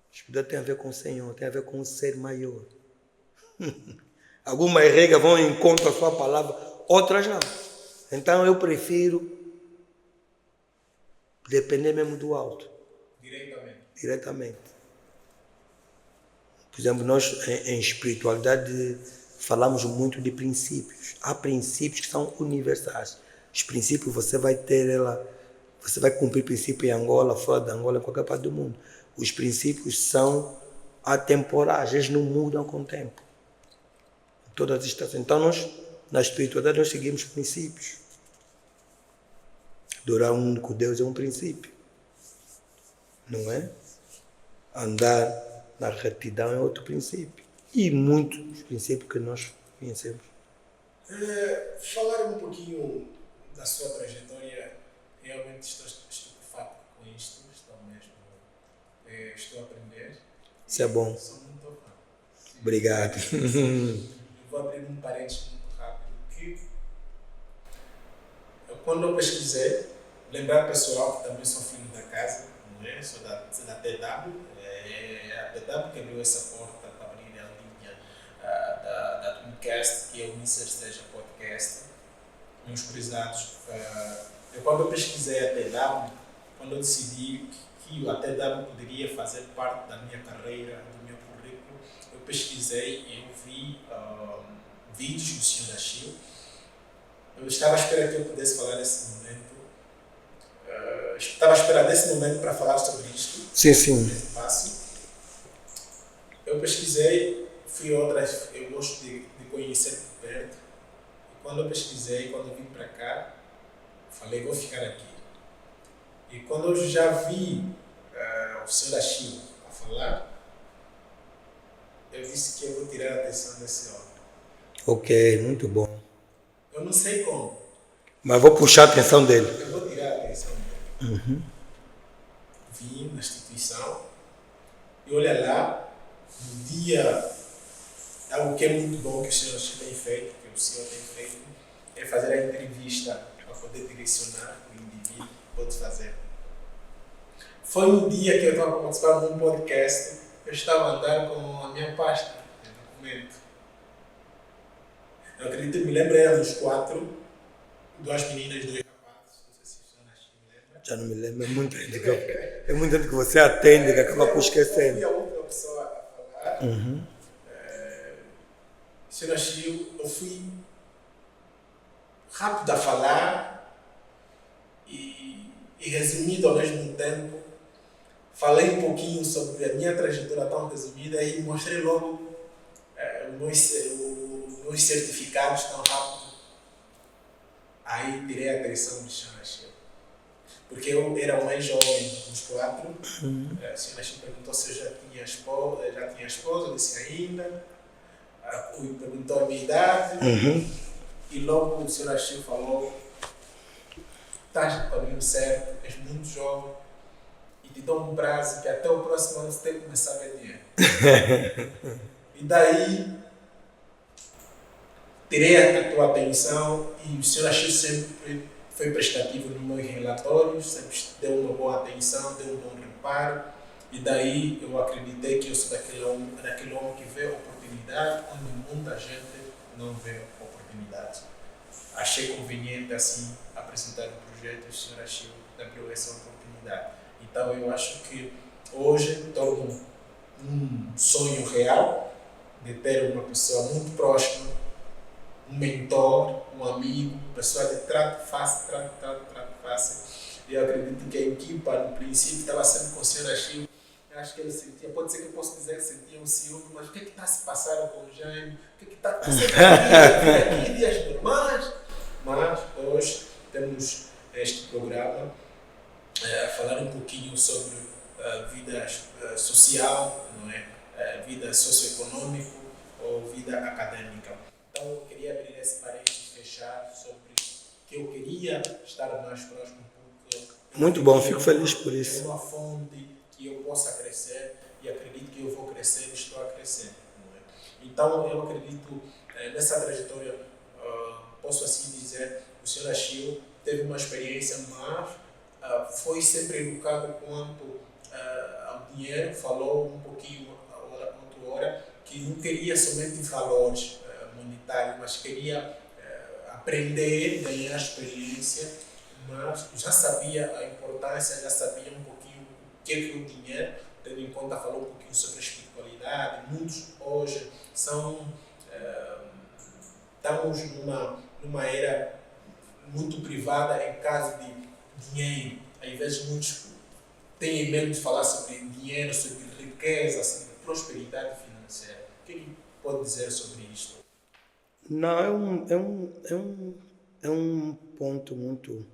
Espiritualidade tem a ver com o Senhor, tem a ver com um ser maior. Algumas regras vão em contra a sua palavra, outras não. Então eu prefiro depender mesmo do alto. Diretamente. Por exemplo, nós em espiritualidade falamos muito de princípios. Há princípios que são universais. Os princípios você vai ter você vai cumprir princípio em Angola, fora de Angola, em qualquer parte do mundo. Os princípios são atemporais, eles não mudam com o tempo. Todas as estações. Então nós, na espiritualidade, nós seguimos princípios. Adorar um único Deus é um princípio. Não é? Andar na retidão é outro princípio. E muitos princípios que nós conhecemos. Falar um pouquinho da sua trajetória, realmente estou estupefato com isto, estou a aprender. Isso é bom. Sou muito fã. Obrigado. Eu vou abrir um parênteses muito rápido, que quando eu pesquisei, lembrar pessoal que também sou filho da casa, não é? Sou da TW, a TW que abriu essa porta para abrir a linha da Twincast, que é o Mr. Seja Podcast, meus prezados. Quando eu pesquisei a TW, quando eu decidi que a TW poderia fazer parte da minha carreira, do meu currículo, eu pesquisei e eu vi vídeos do Sr. Achille. Eu estava à espera que eu pudesse falar nesse momento. Estava à espera desse momento para falar sobre isto. Sim. Passo. Eu pesquisei, eu gosto de conhecer por perto. E quando eu pesquisei, quando eu vim para cá, falei, vou ficar aqui. E quando eu já vi o Sr. Achille a falar, eu disse que eu vou tirar a atenção desse homem. Ok, muito bom. Eu não sei como. Mas vou puxar a atenção dele. Eu vou tirar a atenção dele. Vim na instituição e olha lá, no dia, algo que é muito bom que o senhor tem feito, que o senhor tem feito, é fazer a entrevista para poder direcionar o indivíduo que pode fazer. Foi um dia que eu estava participando de um podcast, eu estava a andar com a minha pasta de documento. Eu acredito que me lembro, éramos 4, 2 meninas, 2 rapazes, não sei se o senhor me lembra. Já não me lembro, é muito tempo que você atende, que acaba por esquecer. Eu fui a outra pessoa a falar. Senhor Achille, eu fui rápido a falar e resumido ao mesmo tempo. Falei um pouquinho sobre a minha trajetória tão resumida e mostrei logo os certificados tão rápido. Aí tirei a atenção do Sr. Achille. Porque eu era o mais jovem dos 4. O Sr. Achille perguntou se eu já tinha esposa, eu disse ainda. Perguntou a minha idade. E logo o Sr. Achille falou: estás no caminho certo, és muito jovem e te dou um prazo que até o próximo ano você tem que começar a ver dinheiro. E daí tirei a tua atenção e o Sr. Achille sempre foi prestativo nos meus relatórios, sempre deu uma boa atenção, deu um bom reparo. E daí eu acreditei que eu sou daquele homem que vê oportunidade onde muita gente não vê oportunidade. Achei conveniente assim apresentar o projeto e o Sr. Achille abriu essa oportunidade. Então eu acho que hoje torno um sonho real de ter uma pessoa muito próxima, um mentor, um amigo, pessoa de trato fácil. Eu acredito que a equipa, no princípio, estava sempre com o Sr. Achille. Eu acho que ele sentia, pode ser que eu possa dizer que sentia um ciúme, mas o que está a se passar com o Jaime? O que está sempre aqui, dias normais? Mas hoje temos este programa a falar um pouquinho sobre a vida social, não é? A vida socioeconômica ou vida acadêmica. Então, eu queria abrir esse parênteses, fechar sobre que eu queria estar mais próximo, porque Muito bom, fico feliz por isso. é uma fonte que eu possa crescer e acredito que eu vou crescer e estou a crescer. Não é? Então, eu acredito nessa trajetória, posso assim dizer, o Sr. Achille teve uma experiência, mas foi sempre educado quanto ao dinheiro, falou um pouquinho outra hora, que não queria somente valores monetários, mas queria aprender, ganhar experiência, mas já sabia a importância, já sabia um pouquinho o que é o dinheiro, tendo em conta, falou um pouquinho sobre a espiritualidade. Muitos hoje estamos numa era muito privada em caso de dinheiro. Às vezes muitos têm medo de falar sobre dinheiro, sobre riqueza, sobre prosperidade financeira. O que ele pode dizer sobre isto? Não, é um ponto muito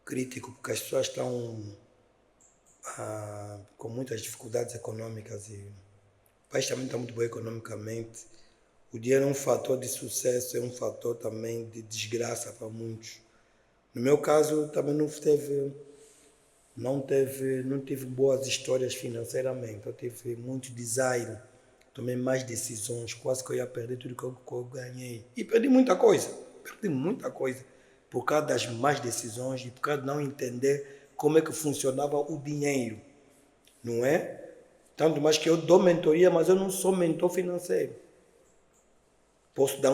crítico, porque as pessoas estão com muitas dificuldades econômicas e o país também está muito bom economicamente. O dinheiro é um fator de sucesso, é um fator também de desgraça para muitos. No meu caso, também não tive boas histórias financeiramente. Eu tive muito desaire, tomei mais decisões, quase que eu ia perder tudo que eu ganhei. E perdi muita coisa por causa das más decisões e por causa de não entender como é que funcionava o dinheiro, não é? Tanto mais que eu dou mentoria, mas eu não sou mentor financeiro. Posso dar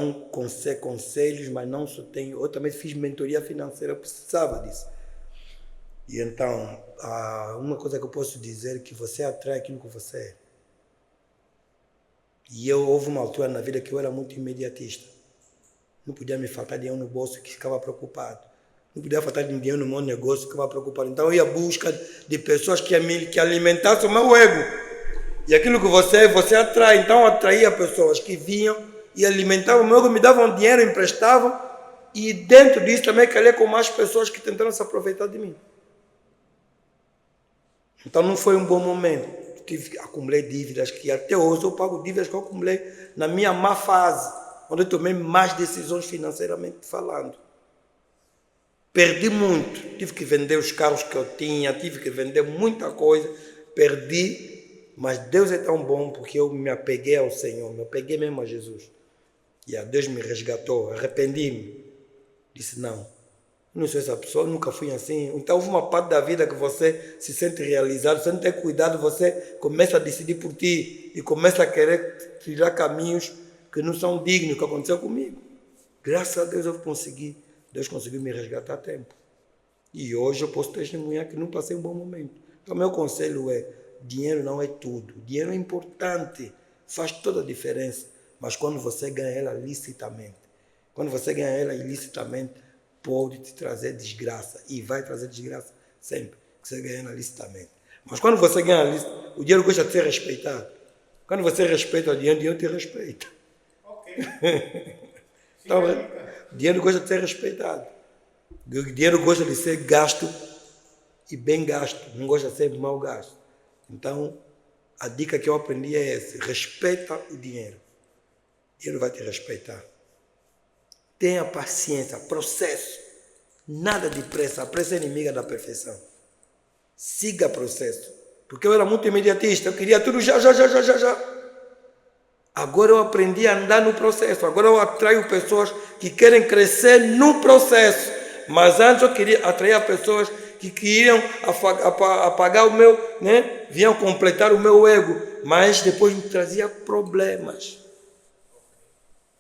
conselhos, mas não só tenho. Eu também fiz mentoria financeira, eu precisava disso. E então, uma coisa que eu posso dizer é que você atrai aquilo que você é. E houve uma altura na vida que eu era muito imediatista. Não podia me faltar dinheiro no bolso, que ficava preocupado. Não podia faltar dinheiro no meu negócio, que ficava preocupado. Então eu ia à busca de pessoas que alimentassem o meu ego. E aquilo que você atrai. Então eu atraía pessoas que vinham e alimentavam o meu ego, me davam dinheiro, emprestavam. E dentro disso também calhei com mais pessoas que tentaram se aproveitar de mim. Então não foi um bom momento. Acumulei dívidas, que até hoje eu pago dívidas que eu acumulei na minha má fase, onde eu tomei más decisões financeiramente falando. Perdi muito, tive que vender os carros que eu tinha, tive que vender muita coisa, perdi, mas Deus é tão bom porque eu me apeguei ao Senhor, me apeguei mesmo a Jesus. E Deus me resgatou, arrependi-me. Disse, não sou essa pessoa, nunca fui assim. Então houve uma parte da vida que você se sente realizado, você não tem cuidado, você começa a decidir por ti e começa a querer trilhar caminhos que não são dignos, que aconteceu comigo. Graças a Deus eu consegui. Deus conseguiu me resgatar a tempo. E hoje eu posso testemunhar que não passei um bom momento. Então meu conselho é, dinheiro não é tudo. Dinheiro é importante, faz toda a diferença. Mas quando você ganha ela licitamente, pode te trazer desgraça e vai trazer desgraça sempre que você ganha licitamente. Mas quando você ganha licitamente, o dinheiro gosta de ser respeitado. Quando você respeita o dinheiro te respeita. Ok. Então, o dinheiro gosta de ser respeitado. O dinheiro gosta de ser gasto e bem gasto, não gosta de ser mal gasto. Então, a dica que eu aprendi é essa: respeita o dinheiro. O dinheiro vai te respeitar. Tenha paciência, processo. Nada de pressa. A pressa é inimiga da perfeição. Siga o processo. Porque eu era muito imediatista. Eu queria tudo já. Agora eu aprendi a andar no processo. Agora eu atraio pessoas que querem crescer no processo. Mas antes eu queria atrair pessoas que queriam apagar o meu, né? Vinham completar o meu ego. Mas depois me trazia problemas.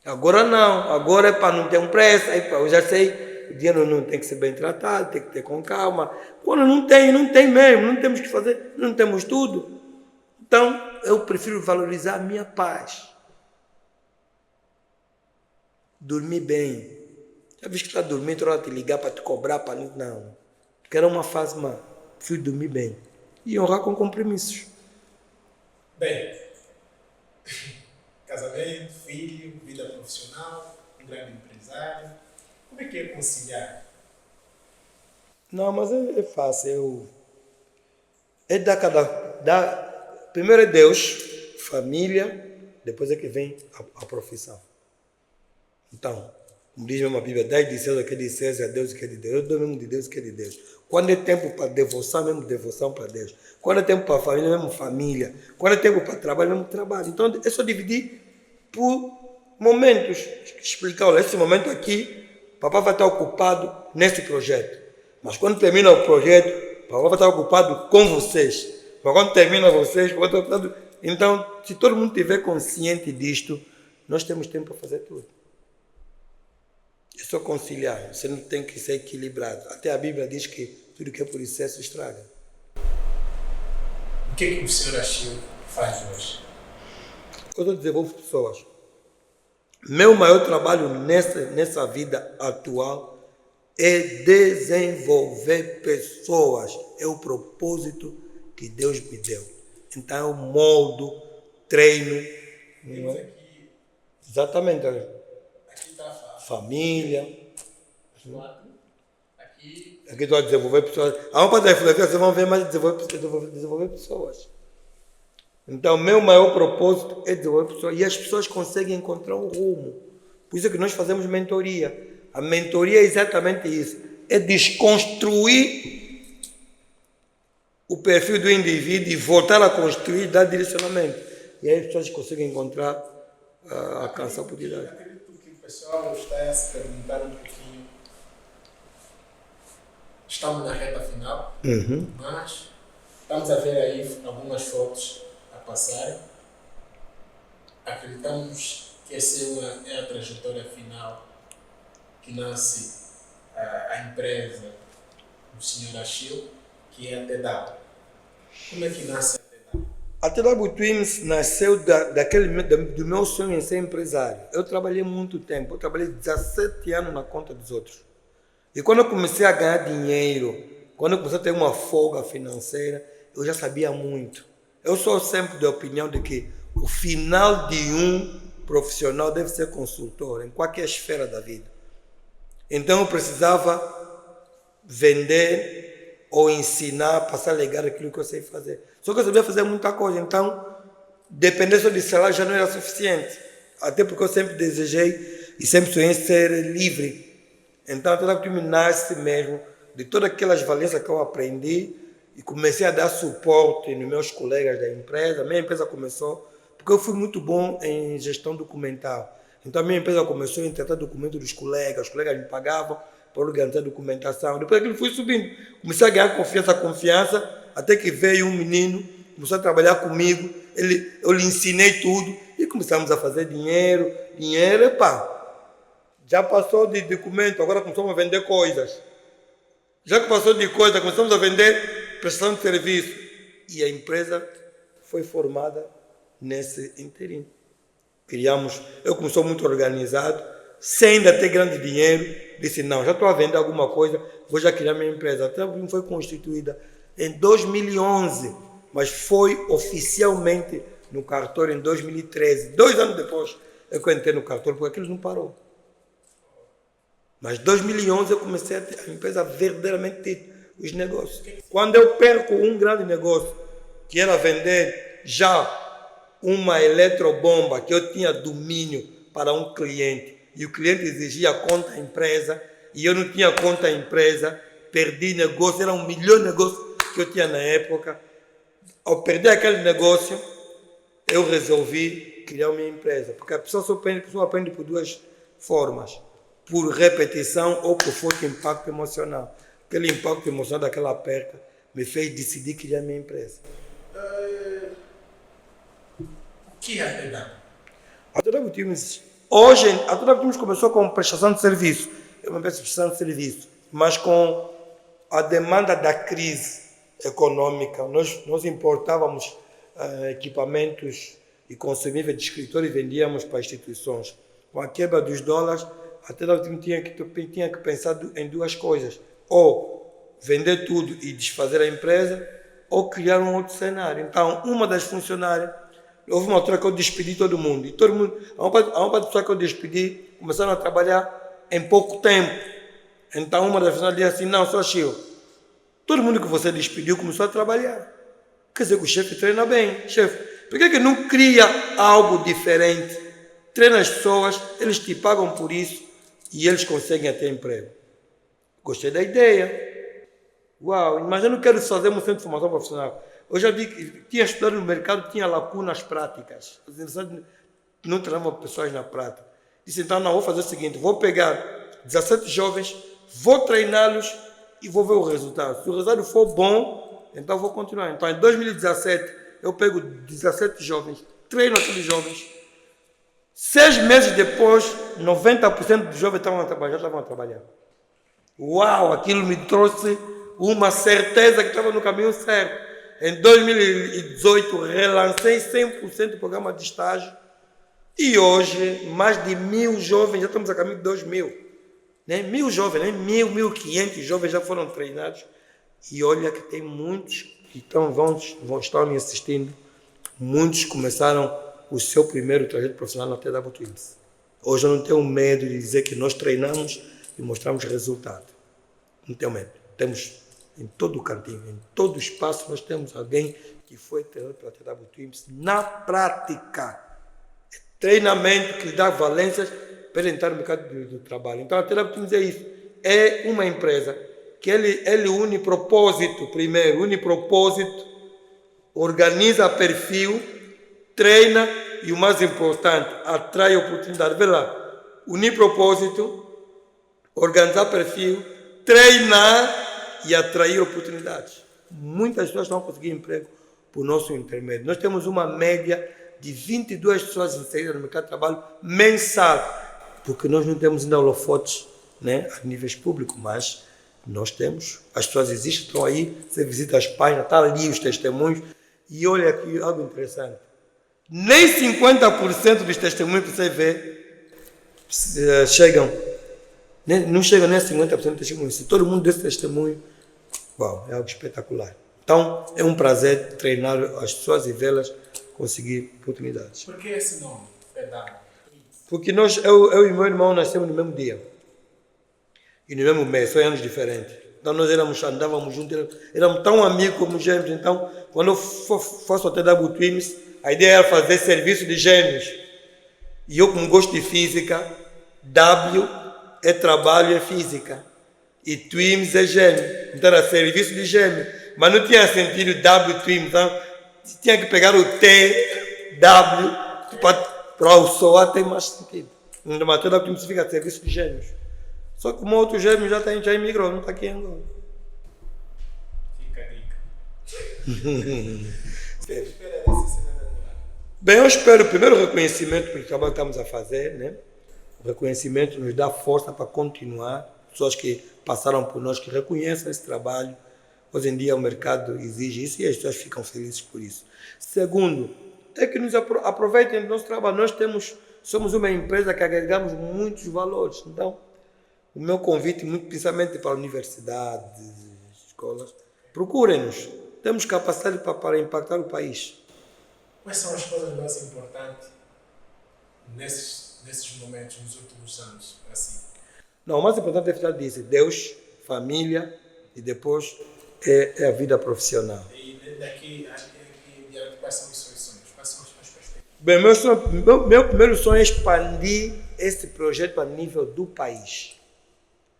Agora não, agora é para não ter pressa, eu já sei, o dinheiro não tem que ser bem tratado, tem que ter com calma. Quando não tem mesmo, não temos que fazer, não temos tudo. Então, eu prefiro valorizar a minha paz. Dormir bem. Já viste que está dormindo, hora de te ligar para te cobrar, não. porque era uma fase má. Fui dormir bem e honrar com compromissos. Bem, casamento, filho, vida profissional, um grande empresário. Como é que é conciliar? Não, mas é fácil. É primeiro é Deus, família, depois é que vem a profissão. Então, como diz mesmo a Bíblia, dai de César o que é de César, a Deus o que é de Deus. Eu dou mesmo de Deus o que é de Deus. Quando é tempo para devoção, mesmo devoção para Deus. Quando é tempo para família, mesmo família. Quando é tempo para trabalho, mesmo trabalho. Então, é só dividir por momentos. Explicar, olha, esse momento aqui, papai vai estar ocupado nesse projeto. Mas quando termina o projeto, papai vai estar ocupado com vocês. Mas quando termina vocês, papai vai estar ocupado. Então, se todo mundo estiver consciente disto, nós temos tempo para fazer tudo. É só conciliar, você não tem que ser equilibrado. Até a Bíblia diz que tudo que é por excesso estraga. O que é que o Sr. Achille faz hoje? Eu desenvolvo pessoas. Meu maior trabalho nessa vida atual é desenvolver pessoas. É o propósito que Deus me deu. Então eu moldo, treino. Temos aqui, Exatamente. aqui está a Família. Aqui, Estou a desenvolver pessoas. A roupa da influência, vocês vão ver mais desenvolver pessoas. Então, meu maior propósito é desenvolver pessoas. E as pessoas conseguem encontrar um rumo. Por isso é que nós fazemos mentoria. A mentoria é exatamente isso. É desconstruir o perfil do indivíduo e voltar a construir e dar direcionamento. E aí as pessoas conseguem encontrar, alcançar a oportunidade. acredito que o pessoal está a se perguntar um pouquinho. Estamos na reta final, mas estamos a ver aí algumas fotos a passarem. Acreditamos que essa é a trajetória final que nasce a empresa do Sr. Achille, que é a TEDAW. Como é que nasce a TEDAW? A TW Twins nasceu do meu sonho em ser empresário. Eu trabalhei muito tempo, eu trabalhei 17 anos na conta dos outros. E quando eu comecei a ganhar dinheiro, quando eu comecei a ter uma folga financeira, eu já sabia muito. Eu sou sempre da opinião de que o final de um profissional deve ser consultor, em qualquer esfera da vida. Então eu precisava vender ou ensinar, passar a legado aquilo que eu sei fazer. Só que eu sabia fazer muita coisa, então depender só de salário já não era suficiente. Até porque eu sempre desejei e sempre sonhei ser livre. Então a TW nasce mesmo de todas aquelas valências que eu aprendi e comecei a dar suporte nos meus colegas da empresa. A minha empresa começou, porque eu fui muito bom em gestão documental. Então a minha empresa começou a tratar documentos dos colegas, os colegas me pagavam para organizar a documentação. Depois aquilo foi subindo, comecei a ganhar confiança, até que veio um menino, começou a trabalhar comigo, eu lhe ensinei tudo e começamos a fazer dinheiro, já passou de documento, agora começamos a vender coisas. Já que passou de coisa, começamos a vender prestação de serviço. E a empresa foi formada nesse inteirinho. Eu como sou muito organizado, sem ainda ter grande dinheiro, disse, não, já estou a vender alguma coisa, vou já criar minha empresa. A TW foi constituída em 2011, mas foi oficialmente no cartório em 2013. 2 anos depois é que eu entrei no cartório, porque aquilo não parou. Mas em 2011 eu comecei a empresa verdadeiramente ter os negócios. Quando eu perco um grande negócio, que era vender já uma eletrobomba, que eu tinha domínio para um cliente, e o cliente exigia conta à empresa, e eu não tinha conta à empresa, perdi negócio, era um milhão de negócios que eu tinha na época. Ao perder aquele negócio, eu resolvi criar a minha empresa, porque a pessoa aprende por 2 formas. Por repetição ou por forte impacto emocional. Aquele impacto emocional daquela perca me fez decidir criar minha empresa. O que é a TEDAW? A TW Teams, hoje, a TW Teams começou com prestação de serviço. É uma empresa de prestação de serviço. Mas com a demanda da crise econômica, nós importávamos equipamentos e consumíveis de escritório e vendíamos para instituições. Com a quebra dos dólares, a TW tinha que pensar em 2 coisas. Ou vender tudo e desfazer a empresa, ou criar um outro cenário. Então, uma das funcionárias, houve uma altura que eu despedi todo mundo. E todo mundo, a uma pessoa que eu despedi, começaram a trabalhar em pouco tempo. Então, uma das funcionárias disse assim, não, só Chiu, todo mundo que você despediu começou a trabalhar. Quer dizer que o chefe treina bem. Chefe, por que não cria algo diferente? Treina as pessoas, eles te pagam por isso e eles conseguem até emprego. Gostei da ideia. Uau, mas eu não quero fazer um centro de formação profissional. Eu já vi que tinha estudado no mercado, tinha lacunas práticas. As universidades não treinavam pessoas na prática. Disse, então não, vou fazer o seguinte, vou pegar 17 jovens, vou treiná-los e vou ver o resultado. Se o resultado for bom, então vou continuar. Então em 2017, eu pego 17 jovens, treino aqueles jovens. 6 meses depois, 90% dos jovens já estavam a trabalhar. Uau, aquilo me trouxe uma certeza que estava no caminho certo. Em 2018, relancei 100% do programa de estágio e hoje, mais de 1.000 jovens, já estamos a caminho de 2.000. Né? 1.000 jovens, né? 1.500 jovens já foram treinados e olha que tem muitos que vão estar me assistindo. Muitos começaram o seu primeiro trajeto profissional na TW Twins. Hoje eu não tenho medo de dizer que nós treinamos e mostramos resultado. Não tenho medo. Temos em todo o cantinho, em todo o espaço, nós temos alguém que foi treinado pela TW Twins na prática. Treinamento que lhe dá valências para entrar no mercado do trabalho. Então a TW Twins é isso. É uma empresa que ele une propósito primeiro, organiza perfil, treina e o mais importante, atrai oportunidade. Vê lá, unir propósito, organizar perfil, treinar e atrair oportunidades. Muitas pessoas não conseguem emprego por nosso intermédio. Nós temos uma média de 22 pessoas inseridas no mercado de trabalho mensal, porque nós não temos ainda holofotes, né, a níveis públicos, mas nós temos. As pessoas existem, estão aí, você visita as páginas, está ali os testemunhos, e olha aqui algo interessante. Nem 50% dos testemunhos que você vê chegam, não chega nem a 50% dos testemunhos. Se todo mundo desse testemunho, uau, é algo espetacular. Então, é um prazer treinar as pessoas e vê-las conseguir oportunidades. Por que esse nome? Porque eu e meu irmão nascemos no mesmo dia. E no mesmo mês, só em anos diferentes. Então nós andávamos juntos, éramos tão amigos como gêmeos. Então, quando eu faço a TW Twins, a ideia era fazer serviço de gêmeos. E eu, com gosto de física, W é trabalho, é física. E Twins é gêmeo. Então era serviço de gêmeo. Mas não tinha sentido W Twins. Então, tinha que pegar o T, W, para o soar tem mais sentido. Mas TW Twins significa serviço de gêmeos. Só que como outro gêmeo já imigrou, não está aqui em Angola. Fica a dica. Você espera dessa cena da Angola? Bem, eu espero primeiro o reconhecimento pelo trabalho que estamos a fazer, né? O reconhecimento nos dá força para continuar. Pessoas que passaram por nós, que reconhecem esse trabalho. Hoje em dia o mercado exige isso e as pessoas ficam felizes por isso. Segundo, é que nos aproveitem do nosso trabalho. Nós somos uma empresa que agregamos muitos valores. Então, o meu convite, muito principalmente para universidades, escolas, procurem-nos. Temos capacidade para impactar o país. Quais são as coisas mais importantes nesses momentos, nos últimos anos? Assim? Não, o mais importante é falar disso. Deus, família e depois é a vida profissional. E daqui diante, quais são os seus sonhos? Quais são as suas perspectivas? Bem, meu primeiro sonho é expandir esse projeto a nível do país.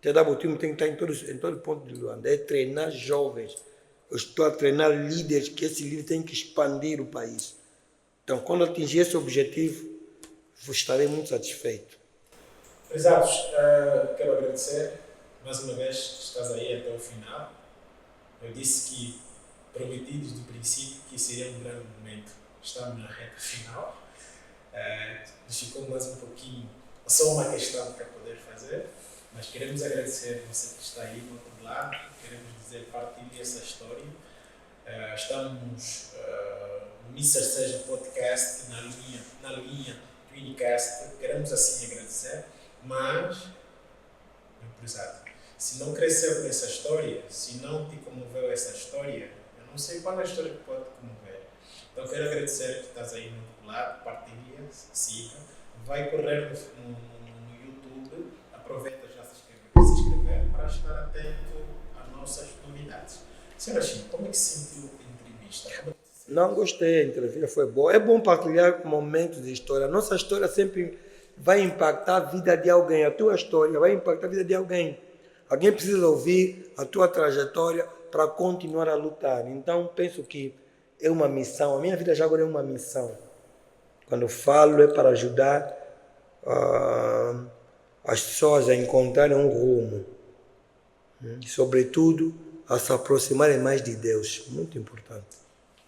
TW Twins tem que estar em todo ponto de Luanda. É treinar jovens. Eu estou a treinar líderes, que esse líder tem que expandir o país. Então, quando atingir esse objetivo, estarei muito satisfeito. Prezados, quero agradecer. Mais uma vez, estás aí até o final. Eu disse que prometi desde o princípio que seria um grande momento. Estamos na reta final. Nos ficou mais um pouquinho, só uma questão para poder fazer. Mas queremos agradecer você que está aí do outro lado, queremos dizer, partilhe essa história. Estamos no Mr. Seja Podcast, na linha Twincast. Queremos assim agradecer, mas, meu prezado, Se não cresceu com essa história, se não te comoveu essa história, eu não sei qual é a história que pode te comover. Então quero agradecer que estás aí no outro lado, partilha, siga, vai correr no YouTube, aproveita já se inscrever para estar atento às nossas novidades. Senhora Chico, como é que se sentiu a entrevista? Não gostei, a entrevista foi boa. É bom partilhar momentos de história. Nossa história sempre vai impactar a vida de alguém. A tua história vai impactar a vida de alguém. Alguém precisa ouvir a tua trajetória para continuar a lutar. Então, penso que é uma missão. A minha vida já agora é uma missão. Quando eu falo é para ajudar as pessoas a encontrarem um rumo. E, sobretudo, a se aproximarem mais de Deus. Muito importante.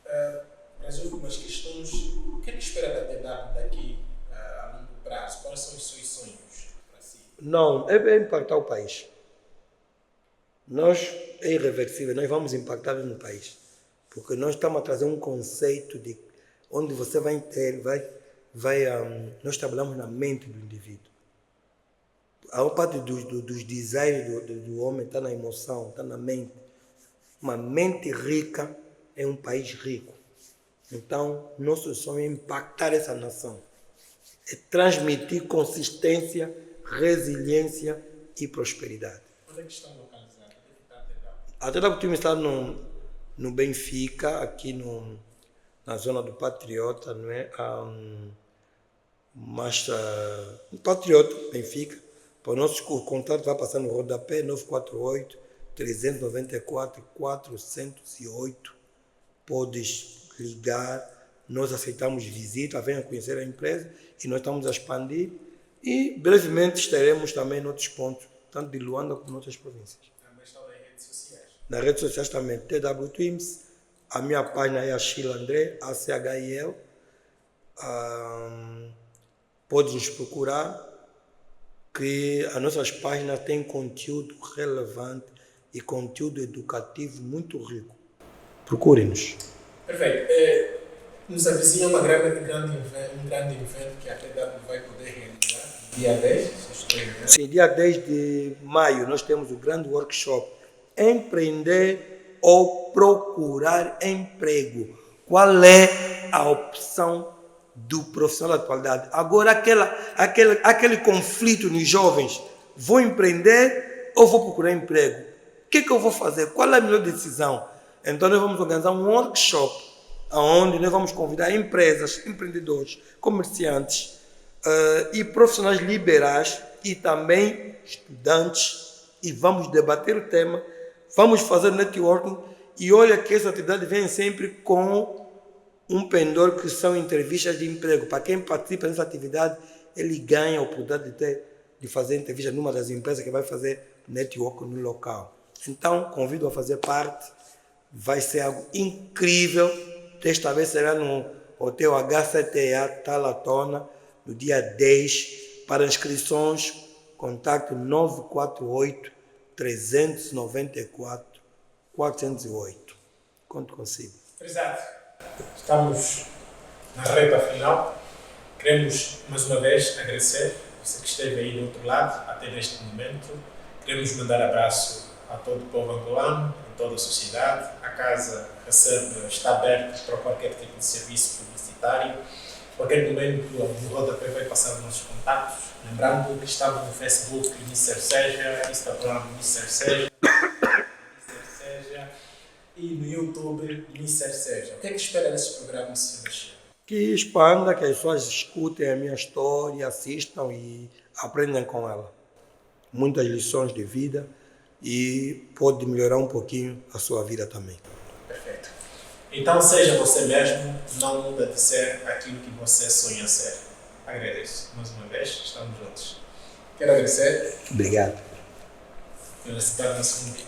Para as últimas questões, o que é que espera da TW daqui a longo prazo? Quais são os seus sonhos para si? Não, é impactar o país. Nós, é irreversível, nós vamos impactar no país. Porque nós estamos a trazer um conceito de onde você vai ter, nós trabalhamos na mente do indivíduo. A maior parte dos designs do homem está na emoção, está na mente. Uma mente rica é um país rico. Então, nosso sonho é impactar essa nação. É transmitir consistência, resiliência e prosperidade. Onde é que estão localizados? A TW está no Benfica, aqui na zona do Patriota, não é? Patriota, Benfica. O nosso contato vai passar no rodapé 948-394-408. Podes ligar, nós aceitamos visita, venha conhecer a empresa e nós estamos a expandir e brevemente estaremos também em outros pontos, tanto de Luanda como em outras províncias. Também estão nas redes sociais? Nas redes sociais também, TW Twins, a minha página é Achille André, ACHIL, pode nos procurar, que as nossas páginas têm conteúdo relevante e conteúdo educativo muito rico. Procurem-nos. Perfeito. Nos avizinha um grande evento que a TW vai poder realizar dia 10, Sim, dia 10 de maio nós temos o grande workshop Empreender ou Procurar Emprego. Qual é a opção do profissional da atualidade? Agora, aquele conflito nos jovens, vou empreender ou vou procurar emprego? O que eu vou fazer? Qual é a melhor decisão? Então, nós vamos organizar um workshop onde nós vamos convidar empresas, empreendedores, comerciantes e profissionais liberais e também estudantes e vamos debater o tema, vamos fazer networking e olha que essa atividade vem sempre com um pendor que são entrevistas de emprego. Para quem participa nessa atividade, ele ganha a oportunidade de fazer entrevista numa das empresas que vai fazer networking no local. Então, convido a fazer parte, vai ser algo incrível. Desta vez será no Hotel H7A Talatona, no dia 10. Para inscrições, contacte 948-394-408. Conto consigo. Prezado, estamos na reta final. Queremos, mais uma vez, agradecer você que esteve aí do outro lado até neste momento. Queremos mandar abraço a todo o povo angolano, em toda a sociedade. A casa está aberta para qualquer tipo de serviço publicitário. A qualquer momento, no rodapé vai passar os nossos contactos. Lembrando que estamos no Facebook Mr. Seja, Instagram Mr. Seja, e no YouTube Mr. Seja. O que é que espera desse programa, Sr. Chico? Que expanda, que as pessoas escutem a minha história, assistam e aprendam com ela. Muitas lições de vida e pode melhorar um pouquinho a sua vida também. Perfeito. Então seja você mesmo, não muda de ser aquilo que você sonha ser. Agradeço. Mais uma vez, estamos juntos. Quero agradecer. Obrigado. Por aceitar o nosso convite.